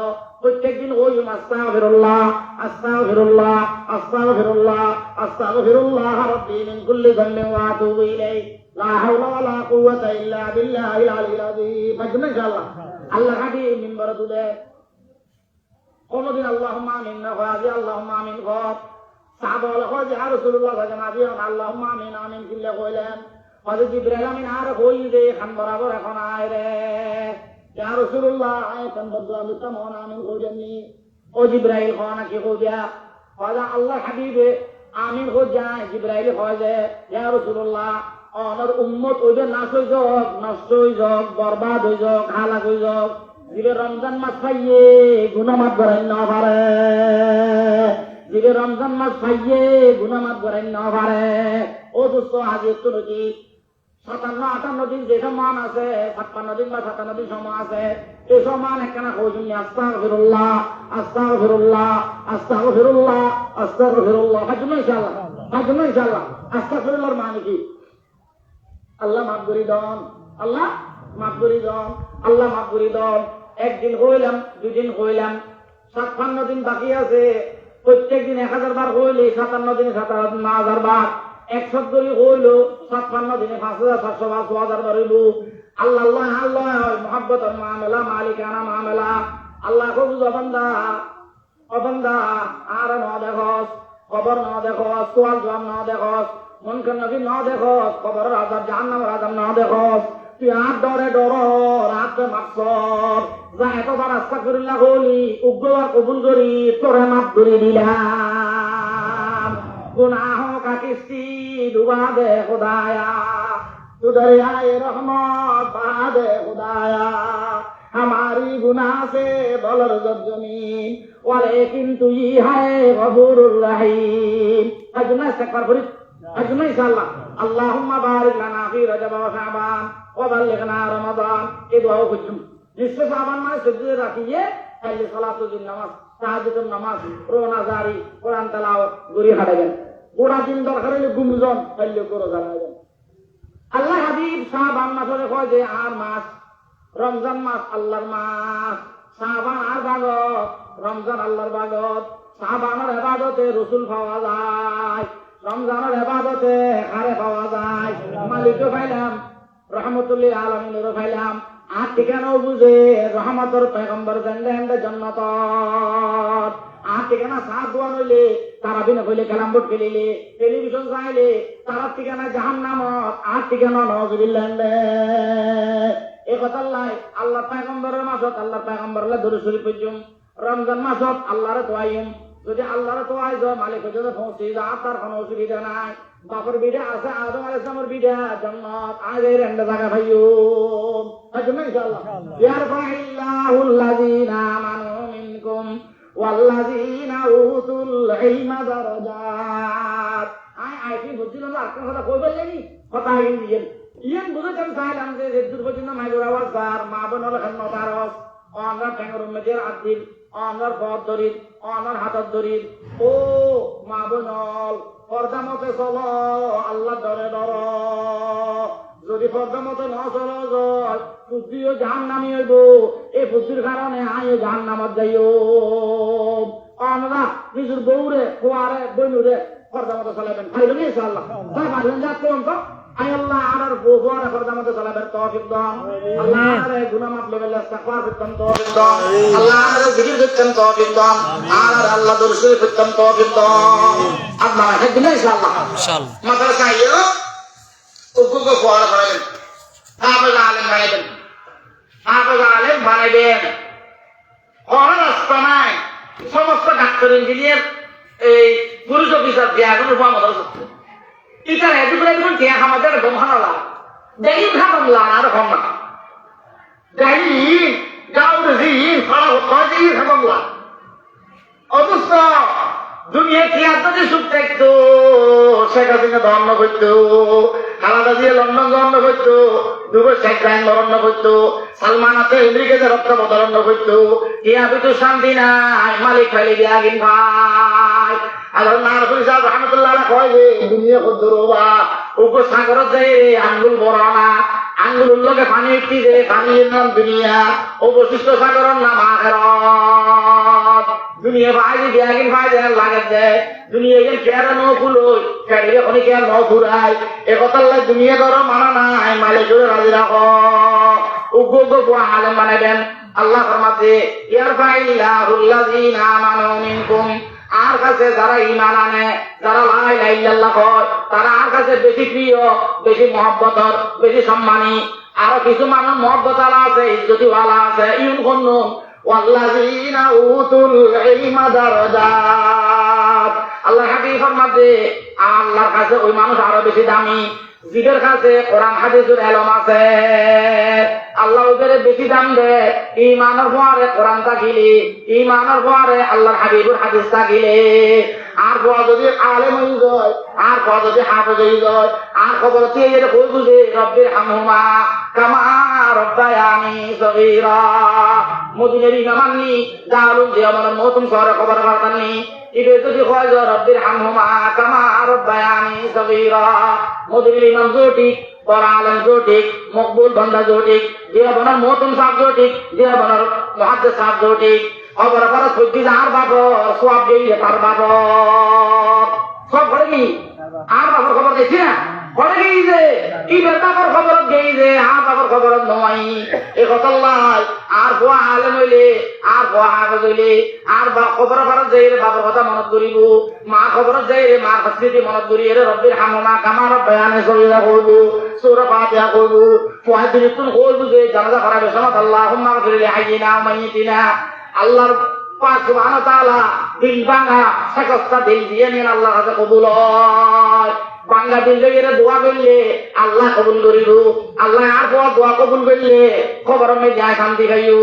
প্রত্যেক দিন ওই আস্তাগফিরুল্লাহ আস্তাগফিরুল্লাহ আস্তাগফিরুল্লাহ আস্তাগফিরুল্লাহ রাব্বি মিন কুল্লি যামবিন ওয়া আতুবু ইলাইহি লা হাওলা ওয়া লা কুওয়াতা ইল্লা বিল্লাহিল আলিয়্যিল আযীম। আজকে ইনশাআল্লাহ আল্লাহ হাবিব মিম্বার তুলে কোনদিন আল্লাহুম্মা আমিন না হয়, আজ আল্লাহুম্মা আমিন কর। সাহাবা বলে হয় যে রাসূলুল্লাহ সাল্লাল্লাহু আলাইহি ওয়াসাল্লাম আল্লাহুম্মা আমিন আমিন কিল্লা কইলেন। হযরত জিবরাইল আমিন আর কই যে খান বরাবর এখন আয় রে ইয়া রাসূলুল্লাহ আয়াতান বদু আমি তো মন আমিন কইলেননি। ও জিবরাইল কোন কি কইয়া হয় আল্লাহ হাবিবে আমিন কই যায়। জিবরাইল হয় যে ইয়া রাসূলুল্লাহ আমার উম্মত ওইটা নাশ হই যাক, নষ্ট হই যাক, বরবাদ হই যাক, হালাক হই যাক, জিবে রমজান মাস পাইয়ে গুনাহ মাফ করেন না পারে, জিবে রমজান মাস পাইয়ে গুনাহ মাফ করেন না পারে। ও দোস্ত হাজির তো নাকি 57-58 দিন যে সমান আছে, 56 দিন বা 57 দিন সময় আছে, এই সমান একখানা কইনি আস্তাগফিরুল্লাহ আস্তাগফিরুল্লাহ আস্তাগফিরুল্লাহ আস্তাগফিরুল্লাহ। হাজুম ইনশাআল্লাহ, হাজুম ইনশাআল্লাহ। আস্তাগফিরুল্লাহর মানে কি? আল্লাহ মাফ করি দন, আল্লাহ মাফ করি দন, আল্লাহ মাফ করি দন। একদিন কইলাম, দুদিন কইলাম, 56 দিন বাকি আছে। প্রত্যেক দিন 1000 বার কইলে 57 দিনে 7000 বার, 100 করে কইল 56 দিনে 5700 বার, 6000 বার হইল। আল্লাহ আল্লাহ আল্লাহ মুহাব্বতের মামলা, মালিকানা মামলা। আল্লাহ কো বুঝা বান্দা, ও বান্দা আর ন দেখস, খবর ন দেখস, সোয়াল জবাব ন দেখস, মুনকার নবী ন দেখস, কবরের আযাব জাহান্নামের আযাব ন দেখস। তুই আর ডরে ডর রাত মাকসর যা এতবার আস্তাগফিরুল্লাহ বলি উগ্রবার কবুল করি তোরে মাফ করে দিলাম। গুনাহ का किस्ती डुबा दे खुदाया, तू दरियाए रहमत बहा दे खुदाया। हमारी गुनाह से बलर जब जमीन वलेकिन तू ही है गफूरुर रहीम। अजना इस्तिगफार करी, अजना इंशाअल्लाह। अल्लाहुम्मा बारिक लना फी रजब व शाबान व बल्लिगना रमजान। ये दुआ कुछुम निस्फ शाबान में सजदे रखिए, पहले सलातुल नमाज, ताहज्जुद नमाज, रोना जारी, कुरान तिलावत गुरी हटाবেন। গোড়া দিন দরকার হলে গুমজন পাইলে করে জানাবেন। আল্লাহ হাবিব শাবান মাসে কয় যে আর মাস, রমজান মাস আল্লাহর মাস, শাবান আর বাগত, রমজান আল্লাহর বাগত। শাবানের ইবাদতে রাসূল পাওয়া যায়, রমজানের ইবাদতে আরে পাওয়া যায়। মালিকও পাইলাম, রহমতুল্লিল আলামিনেরও পাইলাম। আর ঠিকানাও বুঝে রহমতের পয়গম্বর জানলে জান্নাত। আর ঠিকানা সাত দোয়া নইলে, তারাবিনে কইলে, কালাম বোর্ড খেলিলে, টেলিভিশন চাইলে, তার ঠিকানা জাহান্নামত, আর ঠিকানা নওজুবিল্লাহ। এই কথা লাই আল্লাহ পয়গম্বরের মাসত আল্লাহর পয়গম্বরের দরুদ শরীফ পড়ুম, রমজান মাসত আল্লাহরে দোয়াইম। যদি আল্লাহরে দোয়াই যায় মালিক যদি পৌঁছে যায় তার কোনো অসুবিধা নাই। বাপর বিডা আছে আদম আলাইহিস সালামের বিডা জান্নাত, আজ এই রেন্ডা জায়গা ভাইও আজমে ইনশাআল্লাহ। ইয়ারফাইল্লাহুল লাযিনা আমানু মিনকুম ওয়াল্লাযিনা উতুল ইলমা দারাজাত। আইটি বুঝিল না, আপনার কথা কই বললেনি কথা ইন্ডিয়ান ইয়ান বুঝাতেন চাইলাম যে দুর্বচনা মাইগোর আওয়াজ কার মা বোনের খান নবারস অনার ঠ্যাঙ্গর মেজের আদিল অনার পথ ধরিল অনার হাতত ধরিল। ও মা বোনল পর্দা মতে চলো, আল্লাহ ডরে ডর। যদি পর্দা মতে ন চলো যায় বুদ্ধিও জাহান্নামী হইব। এই বুদ্ধির কারণে আইও জাহান্নামত যাইও। অনরা নিজের বউরে খোয়ারে বইনুরে পর্দা মতে চলাবেন, পাইলেন ইনশাআল্লাহ। তাই পারলেন যা কোন তো আই আল্লাহ আর বউরে পর্দা মতে চলাবেন তৌফিক দান। আল্লাহ আরে গুনাহ মাফ লেবেল ইস্তিগফার করতেন তৌফিক দান। আল্লাহ আরে জিকির করতেন তৌফিক দান। আর আল্লাহ দরুদ শরীফ করতেন তৌফিক দান। আল্লাহ হেদিন ইনশাআল্লাহ। ইনশাআল্লাহ মাদ্রাসা আইও উগ্র খোয়ারে বানাবেন, হাফেজ আলেম বানাবেন, হাফেজ আলেম বানাবেন। কোনো রাস্তা নাই। সমস্ত ডাক্তার ইঞ্জিনিয়ার এই পুলিশ অফিসার দিয়া কোনো মামলা হচ্ছে ইটার হেতু করে দেখুন দিয়া আমাদের গমহানলা দেখি খাবলা আর কমা গাড়ি গাউর জি সারা কাজী খাবলা। অথচ দুনিয়া কি আপনাদের সুখ থাকতো শেখ হাসিনা ধর্ম করতো, খালাদা জিয়া লন্ডন ধর্ম করতো, দুবাই শেখ জাহান ধর্ম করতো, সালমান আছে আমেরিকাতে রক্ত বদলন্য করতো। ইয়া বিতু শান্তি নাই, মালিক খালি বিয়াগিন ভাই। আল্লাহ নারফুল সাহেব রহমতুল্লাহ কয় যে দুনিয়া কদ্দুরবা উপ সাগরত যাই রে আঙ্গুল বড় না, আঙ্গুলের লগে পানি উঠি যে পানির নাম দুনিয়া, অবশিষ্ট সাগরের নাম আখিরাত। দুনিয়া ভাই যে বিয়াগিন ভাই যে লাগে যে দুনিয়া গেল কেয়ার ন ফুলই কেড়ে খনি কেয়ার ন ফুরাই এ কথা দুনিয়া ধরো মানা নাই, মালিকের রাজি রাখো। উগ্র উগ্র আলেম বানাবেন। আল্লাহ ফরমাতে ইয়ারফাইল্লাহুল্লাযীনা আমানু মিনকুম, আর কাছে যারা ঈমান আনে, যারা লা ইলাহা ইল্লাল্লাহ কয়, তারা আর কাছে বেশি প্রিয়, বেশি মহব্বতর, বেশি সম্মানী। আরো কিছু মানুষ মহব্বত আলা আছে, ইজ্জতি ওয়ালা আছে। ইউন কন্নুন ওয়াল্লাযীনা উতুল ইলমা দারাজাত। আল্লাহ হাবিব ফরমাতে আল্লাহর কাছে ওই মানুষ আরো বেশি দামি যাদের কাছে কোরআন হাদিসের ইলম আছে। আল্লাহ ওদের বেশি দাম দেয় ঈমানের পরে কোরআন থাকিলে, ঈমানের পরে আল্লাহর হাবিবের হাদিস থাকিলে। আর যদি আলেম হয়ে যায়, আর যদি হাফেজ হয়ে যায়, আর খবর দিয়ে এটা কই বুঝে রব্বির হামহুমা কামা রব্বায়ানি সগীরা। মদিনার ইমাম আননি জালুম যে আমার মতুম শহরে খবর পাতাননি, ইবে যদি হয় যে রব্বির হামহুমা কামা রব্বায়ানি সগীরা। মদিনার ইমাম জোটিক, বড় আলেম জোটিক, মকবুল বান্দা জোটিক, যে আপনার মতুম সাহেব জোটিক, যে আপনার মুহাদ্দিস সাহেব জোটিক। খবর পারা সত্যি আর বাবর সব গেইলে তার বাবর সব ঘরে কি আর বাবর খবর দেখছি না, ঘরে গেই যে কি বাবর খবর গেই যে আর বাবর খবর নয়। এ কথা লাই আর ভুয়া আলেম হইলে, আর ভুয়া হাফেজ হইলে, আর খবর পারা যাই রে বাবর কথা মনত করিব, মা খবর যাই রে মার সংস্কৃতি মনত করি রে রব্বির হামমা কামা রব্বায়ানি সগীরা করব, সূরা ফাতিহা করব, মুহাদ্দিসুন করব যে জানাজা করাবে সামাত আল্লাহুম্মা গফির লি হাইয়িনা ওয়া মাইয়িতিনা। আল্লাহর পাক সুবহানাহু ওয়া তাআলা দিল ভাঙা সাকস্তা দিল দিয়ে নেন, আল্লাহর কাছে কবুল হয়। বাংলা দিল দিয়ে দোয়া করলে আল্লাহ কবুল করিব। আল্লাহ আর দোয়া কবুল করলে খবর মে যায় শান্তি পাইও।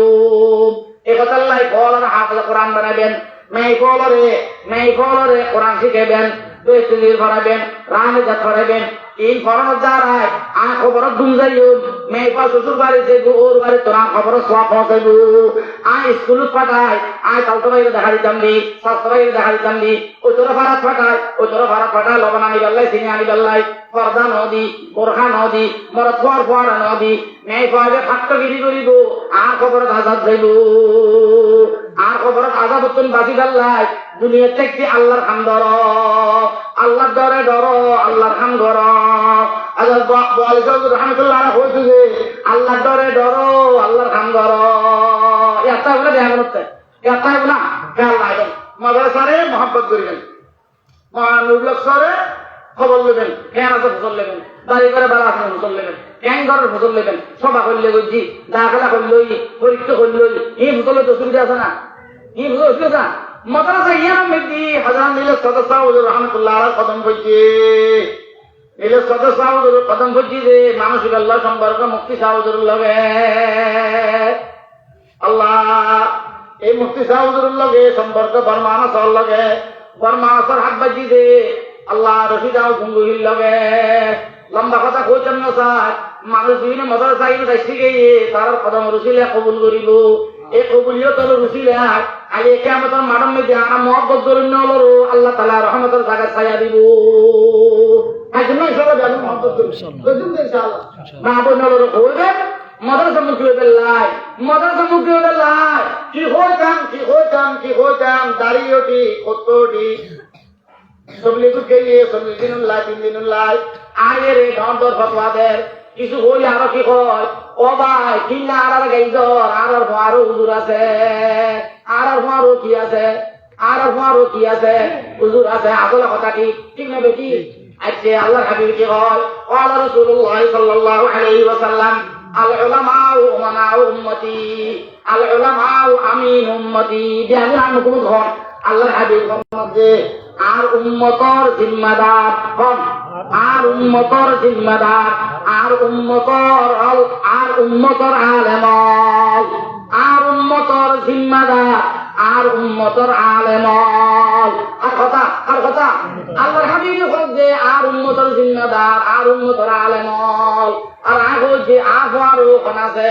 এ কথা আল্লাহ বল আর হাফেজ কোরআন বানাবেন, মেয়ে ফলরে কোরআন শিখাবেন, বেতলির ভরাবেন, রানে জাত ভরাবেন। এই ফরনত যারায় আ খবর দুম যাইও, মেয়ে পা শ্বশুর বাড়িতে ওর বাড়ি তোরা খবর সব পৌঁছাইব। আয় স্কুলত পাঠায়, আয় তালতো বাইরে দেখা দিতাম দি, স্বাস্থ্য বাইরে দেখা দিতাম দি, ওই তোরা ভাড়াত পাঠায়, ওই তোরা ভাড়াত পাঠায় লবণ আনি বেল্লাই, চিনি আনি বেল্লাই, পর্দা নদী, বোরখা নদী, মরত ফোয়ারা নদী। মেয়ে পাবে ফাট্টগিরি করিব, আর খবর আজাদ যাইব, আর খবর আজাদ উত্তম বাঁচি বেল্লাই। দুনিয়া থেকে আল্লাহর খান ধর, আল্লাহর ডরে ডর, আল্লাহর খান ধর। রহমতুল্লাহ হয়েছে যে আল্লাহর ডরে ডর, আল্লাহর খান ধর। একটা বলে দেখা করতে, একটা না খেয়াল রাখবেন। মাদ্রাসারে মহব্বত করিবেন, মহানুল্লাহ সরে খবর নেবেন, ফ্যান আছে ফসল নেবেন, বাড়ি করে বেলা আছে ফসল নেবেন, ফ্যান ঘরের ফসল নেবেন। সভা করলে বুঝছি, দাখেলা করলই, পরীক্ষা করলই, এই ফসলের তো সুবিধা আছে না, এই ফসল অসুবিধা। মাদ্রাসা ইয়াম মেদি হাজার নিলে সদস্য রহমতুল্লাহ কদম করছে, নিলে সদস্য কদম করছি যে মানসিক আল্লাহ সম্পর্ক মুক্তি সাহুজুর লগে আল্লাহ এই মুক্তি সাহুজুর লগে সম্পর্ক বর্মানসর লগে, বর্মানসর হাত বাজি দে আল্লাহ রশিদাও গুঙ্গুহির লগে। লম্বা কথা কইতাম না স্যার, মানুষ বিভিন্ন মাদ্রাসা শিখে তার কদম রসিলে কবুল করিব। এই কবুলিয়ত রসিলে আগে কিয়ামতের মাঠের মধ্যে আর মহব্বত ধরন্য হলো আল্লাহ তাআলা রহমতের জায়গা ছায়া দিব। মাদ্রাসা মুক্তি হয়ে বেল্লাই, মাদ্রাসা মুক্তি হয়ে বেল্লাই। কি হইতাম দাঁড়িয়েটি কতটি সবলি গিয়ে সবলি দিনুল্লাহ 3 দিনুল্লাহ আগে রে ধর ফতোয়াদের কিছু হই আরো কি হয় ও ভাই কিনা আর গাইজ আর আরো হুজুর আছে, আর কি আছে, আর কি আছে, হুজুর আছে। আসলে কথা ঠিক না বেটি? আজকে আল্লাহর হাবিব কি হয়, ক্বালা রাসূলুল্লাহ সাল্লাল্লাহু আলাইহি ওয়াসাল্লাম আল উলামাউ উমানাউ উম্মতি, আল উলামাউ আমিন উম্মতি। যেমন আমি কোন ঘর আল্লাহর হাবিব যে আর উম্মতর জিম্মাদার হন, আর উম্মতর জিম্মাদার, আর উম্মতর আলেম, আর উম্মতর জিম্মাদার, আর উম্মতর আলেম। আর কথা আল্লাহর হাবিব যে আর উম্মতের জিম্মাদার আর উম্মতের আলেমল আর আগো যে আফারও কোন আছে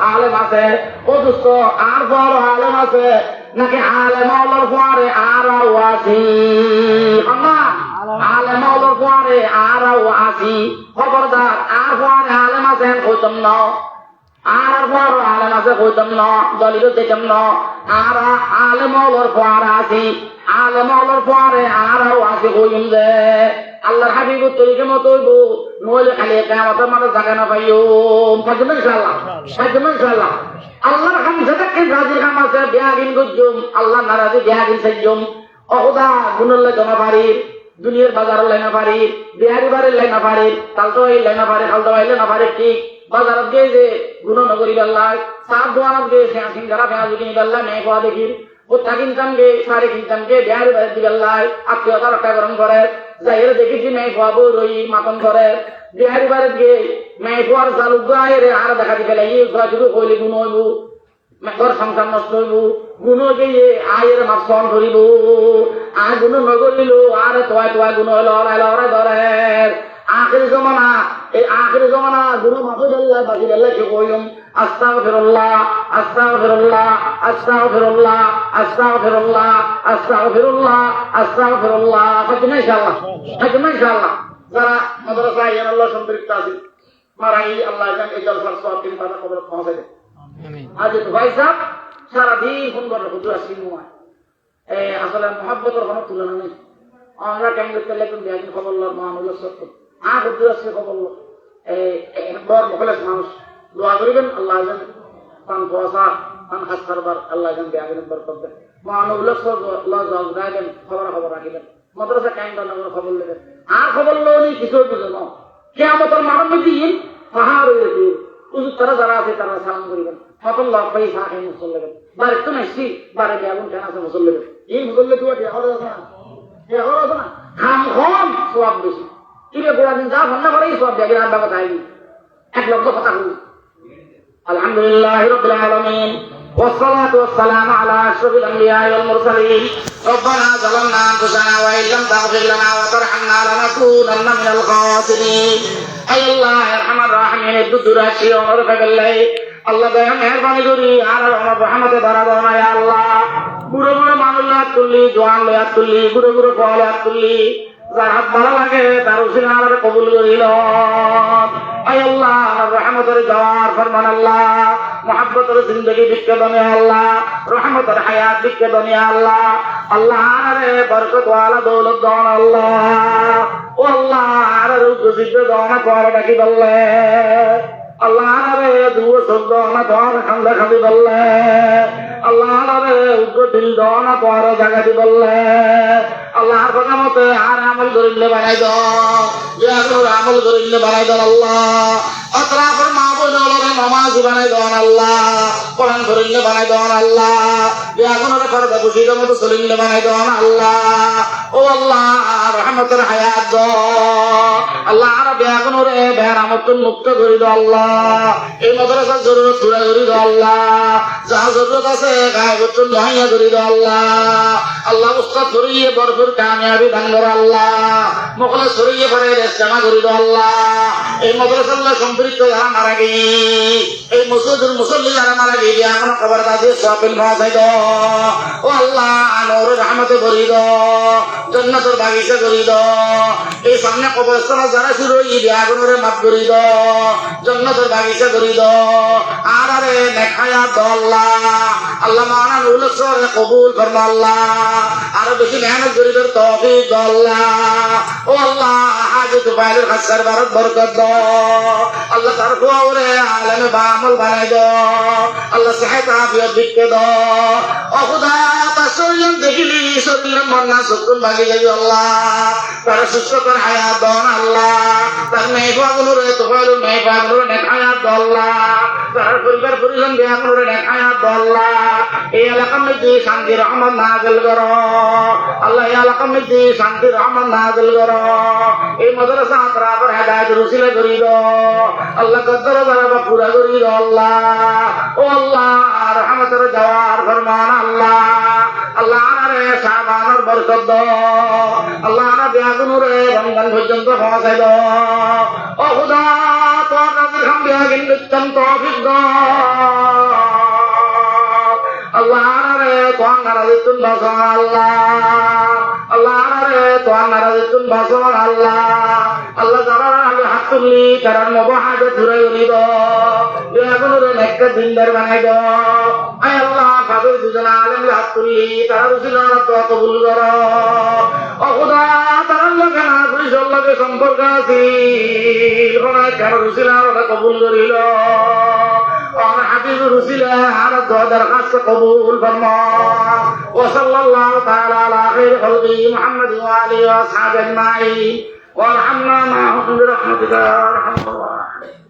আলেম আছে ও দোস্ত আর বড় আলেম আছে নাকি আলেমলের পরে আর আছি আলেমলের পরে আর আছি খবরদার আর পরে আলেম আছেন কইতাম না আর বড় আলেম আছে কইতাম না দলিল দেখতাম না আর আলেমলের পরে আছি আলেমলের পরে আর আছি কইম যে আল্লাহর হাবিবুর তরিকা মতো হইব নইলে খালি কিয়ামতের মাঠে জায়গা না পাইও পাইবেন ইনশাআল্লাহ আল্লাহর কাম যেটাকে রাজির কাম আছে বিয়াগিন গুজুম আল্লাহ নারাজি বিয়াগিন সাইজুম অখুদা গুণের লাগে না পারি দুনিয়ার বাজারের লাগে না পারি বিহারি বাড়ির লাগে না পারি তালতো এই লাগে না পারি খালতো আইলে না পারি ঠিক বাজারত গিয়ে যে গুণ নগরী বেল্লায় সাত দোয়ানত গিয়ে সিঙ্গারা ফেঁয়া জুটি বেল্লায় মেয়ে পাওয়া দেখি ও কিনতাম গে শাড়ি কিনতাম গে বিহারি বাড়ির বেল্লায় আত্মীয়তা রক্ষাকরণ করে যাইরে দেখেছি মেয়ে পাবো রই মাতন করে বিহারি বাড়ির গিয়ে মেয়ে পাওয়ার চালু গায়ে আর দেখা দিবে লাগে শুধু কইলে গুণ হইব ঘর সংসার নষ্ট হইব গুণ গিয়ে আয়ের মাপন ধরিব আর গুণ নগরিল আর তোয়া গুণ হইল লড়াই ধরে আখেরি জমানা গুণ মাফি বেল্লা বাকি বেল্লা কি কইম আস্তাগফিরুল্লাহ আস্তাগফিরুল্লাহ আস্তাগফিরুল্লাহ আস্তাগফিরুল্লাহ আস্তাগফিরুল্লাহ আস্তাগফিরুল্লাহ ইনশাআল্লাহ যারা মাদ্রাসা ইয়ান আল্লাহ সম্পৃক্ত আছে মারাই আল্লাহ জান এই জলসার সওয়াব দিন তাদের কবরে পৌঁছে দেয় আজ ভাই সাহেব সারা দিন ফোন করে হুজুর আসি নয় আসলে মহব্বতের কোনো তুলনা নেই আমরা কেমন করতে লাগবেন বিয়াদিন খবর লর মহানুল্লাহ সত্য হুজুর আসছে খবর লর বড় মখলেস মানুষ দোয়া করিবেন আল্লাহ জান তান পয়সা তান হাত কারবার আল্লাহ জান বিয়াদিন বরকত দেন মহানুল্লাহ সত্য গাইবেন খবর রাখিবেন মাদ্রাসা কায়েম করার খবর নেবেন আর খবর লওনি কিছু বুঝে না কিয়ামতের মানব দিন পাহাড় হয়ে যাবে হুজুর তারা যারা আছে তারা সালাম করিবেন ফতল লক পাই সাথে মুসল্লেবেন বারে তো নাইছি বারে বিয়াগুন কেন আছে মুসল্লেবেন এই মুসল্লে তো ঠিক হলো না খাম খাম সওয়াব বেশি কিরে গোড়া দিন যা ভান্না করে সওয়াব দেয় আর বাবা তাই এক লক্ষ কথা হল আলহামদুলিল্লাহ রাব্বিল আলামিন والصلاة والسلام على أشرف الأنبياء والمرسلين ربنا ظلمنا أنفسنا وإن لم تغفر لنا وترحمنا لنكونن من الخاسرين أي الله يرحم الراحمين الدكتور الشيء ورفق الله আল্লাহ দয়া মেহরবানি করি আর আমার রহমতে ধরা দাও না ইয়া আল্লাহ বুড়ো বুড়ো মানুষ লয়াত তুললি জোয়ান লয়াত তুললি বুড়ো বুড়ো ফল লয়াত তুললি যার হাত ভালো লাগে তার উসিলা আমাদের কবুল করিল আয় আল্লাহ রহমতের জওয়ার ফরমান আল্লাহ মহব্বতের জিন্দগি বিক্কে দনে আল্লাহ রহমতের হায়াত বিক্কে দনে আল্লাহ আল্লাহ আরে বরকত ওয়ালা দৌলত দন আল্লাহ ও আল্লাহ আরে রুজিদ দন কোয়ার ডাকি বললে আল্লাহ রে দুও শব্দ না তোর খান্দা খাদি বললে আল্লাহ রে উগ্র দিল দন তোর জায়গা দি বললে আল্লাহর কথা মতে আর আমল করিলে বানাই দাও যে আমল করিলে বানাই দাও আল্লাহ আতরাফের মা বোনরে নামাজ বানাই দাও আল্লাহ কোরআন করিলে বানাই দাও আল্লাহ যে আগনের ফরজ খুশির মতো চলিলে বানাই দাও আল্লাহ ও আল্লাহ রহমতের হায়াত দাও আল্লাহ আর বেয়াগুনরে বেরামত মুক্ত করে দাও আল্লাহ এই মাদ্রাসার জরুরত পুরা করে দাও আল্লাহ যা জরুরত আছে গায়ে বচন লহাইয়া করে দাও আল্লাহ আল্লাহ উস্তাদ করিয়ে ভরপুর কামিয়াবি দান করো আল্লাহ মুখলে সরিয়ে পড়ে রেস্তানা করে দাও আল্লাহ এই মাদ্রাসার সম্পৃক্ত যারা মারা গেই এই মসজিদের মুসল্লি যারা মারা গেই এখন খবর দাদি সওয়াবিল পৌঁছাই দাও ও আল্লাহ নূরের রহমতে ভরি দাও জান্নাতের বাগিচা করে দাও এই সামনে কবরস্থান যারা শুরু হই আগুনের মাফ করে দাও জান্নাতের বাগিচা করে দাও আর আরে নেখায়া দাও আল্লাহ আল্লাহ মাওলানা নুরুল সরে কবুল ফরমা আল্লাহ আর বেশি মেহনত করিবার তৌফিক দাও আল্লাহ ও আল্লাহ হাজত বাইরের খাসর বারত বরকত দাও আল্লাহ তার কোরে আলেমে বামল বানাই দাও আল্লাহ সেহত আফিয়ত দিকে দাও ও খোদা তার শরীর দেখিলি শরীর মন না সুকুন ভাগি যাই আল্লাহ তার সুস্থতার হায়াত দাও আল্লাহ তার মেহবাগুলোরে তোফাইল মেহবাগুলোরে নেক হায়াত দাও আল্লাহ তার পরিবার পরিজন বেয়াগুলোরে নেক হায়াত দাও আল্লাহ এই এলাকার মধ্যে শান্তি রহমত নাযিল করো আল্লাহ এই এলাকার মধ্যে শান্তি রহমত নাযিল করো এই মাদ্রাসা আতরাফের হেদায়েতের উসিলা করি দাও আল্লাহ কদর দরবা পুরা করি দাও আল্লাহ ও আল্লাহ রহমতের জওয়ার ফরমান আল্লাহ আল্লাহ রে শাবানের বরকত দাও আল্লাহ না বেয়াগুনুরে রমজান পর্যন্ত পৌঁছাই দাও ও খুদা তোর রাতের খাম বেয়াগিন বিচ্ছম তৌফিক দাও আল্লাহ রে তোর নারাজিতুন বাসন আল্লাহ রে তোর নারাজিতুন বাসন আল্লাহ যারা আমি হাত তুললি কারণ মবহাজে ধরে উনি দাগুনুরে নেককে দিনদার বানাই দাও আয় আল্লাহ ফাদুল দুজন আলেম হাত তুললি তারা রুসিল দোয়া কবুল করো ও খুদা তার লগে না দুইশোর লগে সম্পর্ক আছে ওরা কেন রুসিল ওরা কবুল করিল और हबीब रसूल हर दो दरखास्त कबूल फरमा व सल्लल्लाहु तआला अला खैर खल्क़ी मुहम्मद व आलिहि व असहाबिहि अजमाइन व रहमना माहुम बिरहमतिका या अरहमर राहिमीन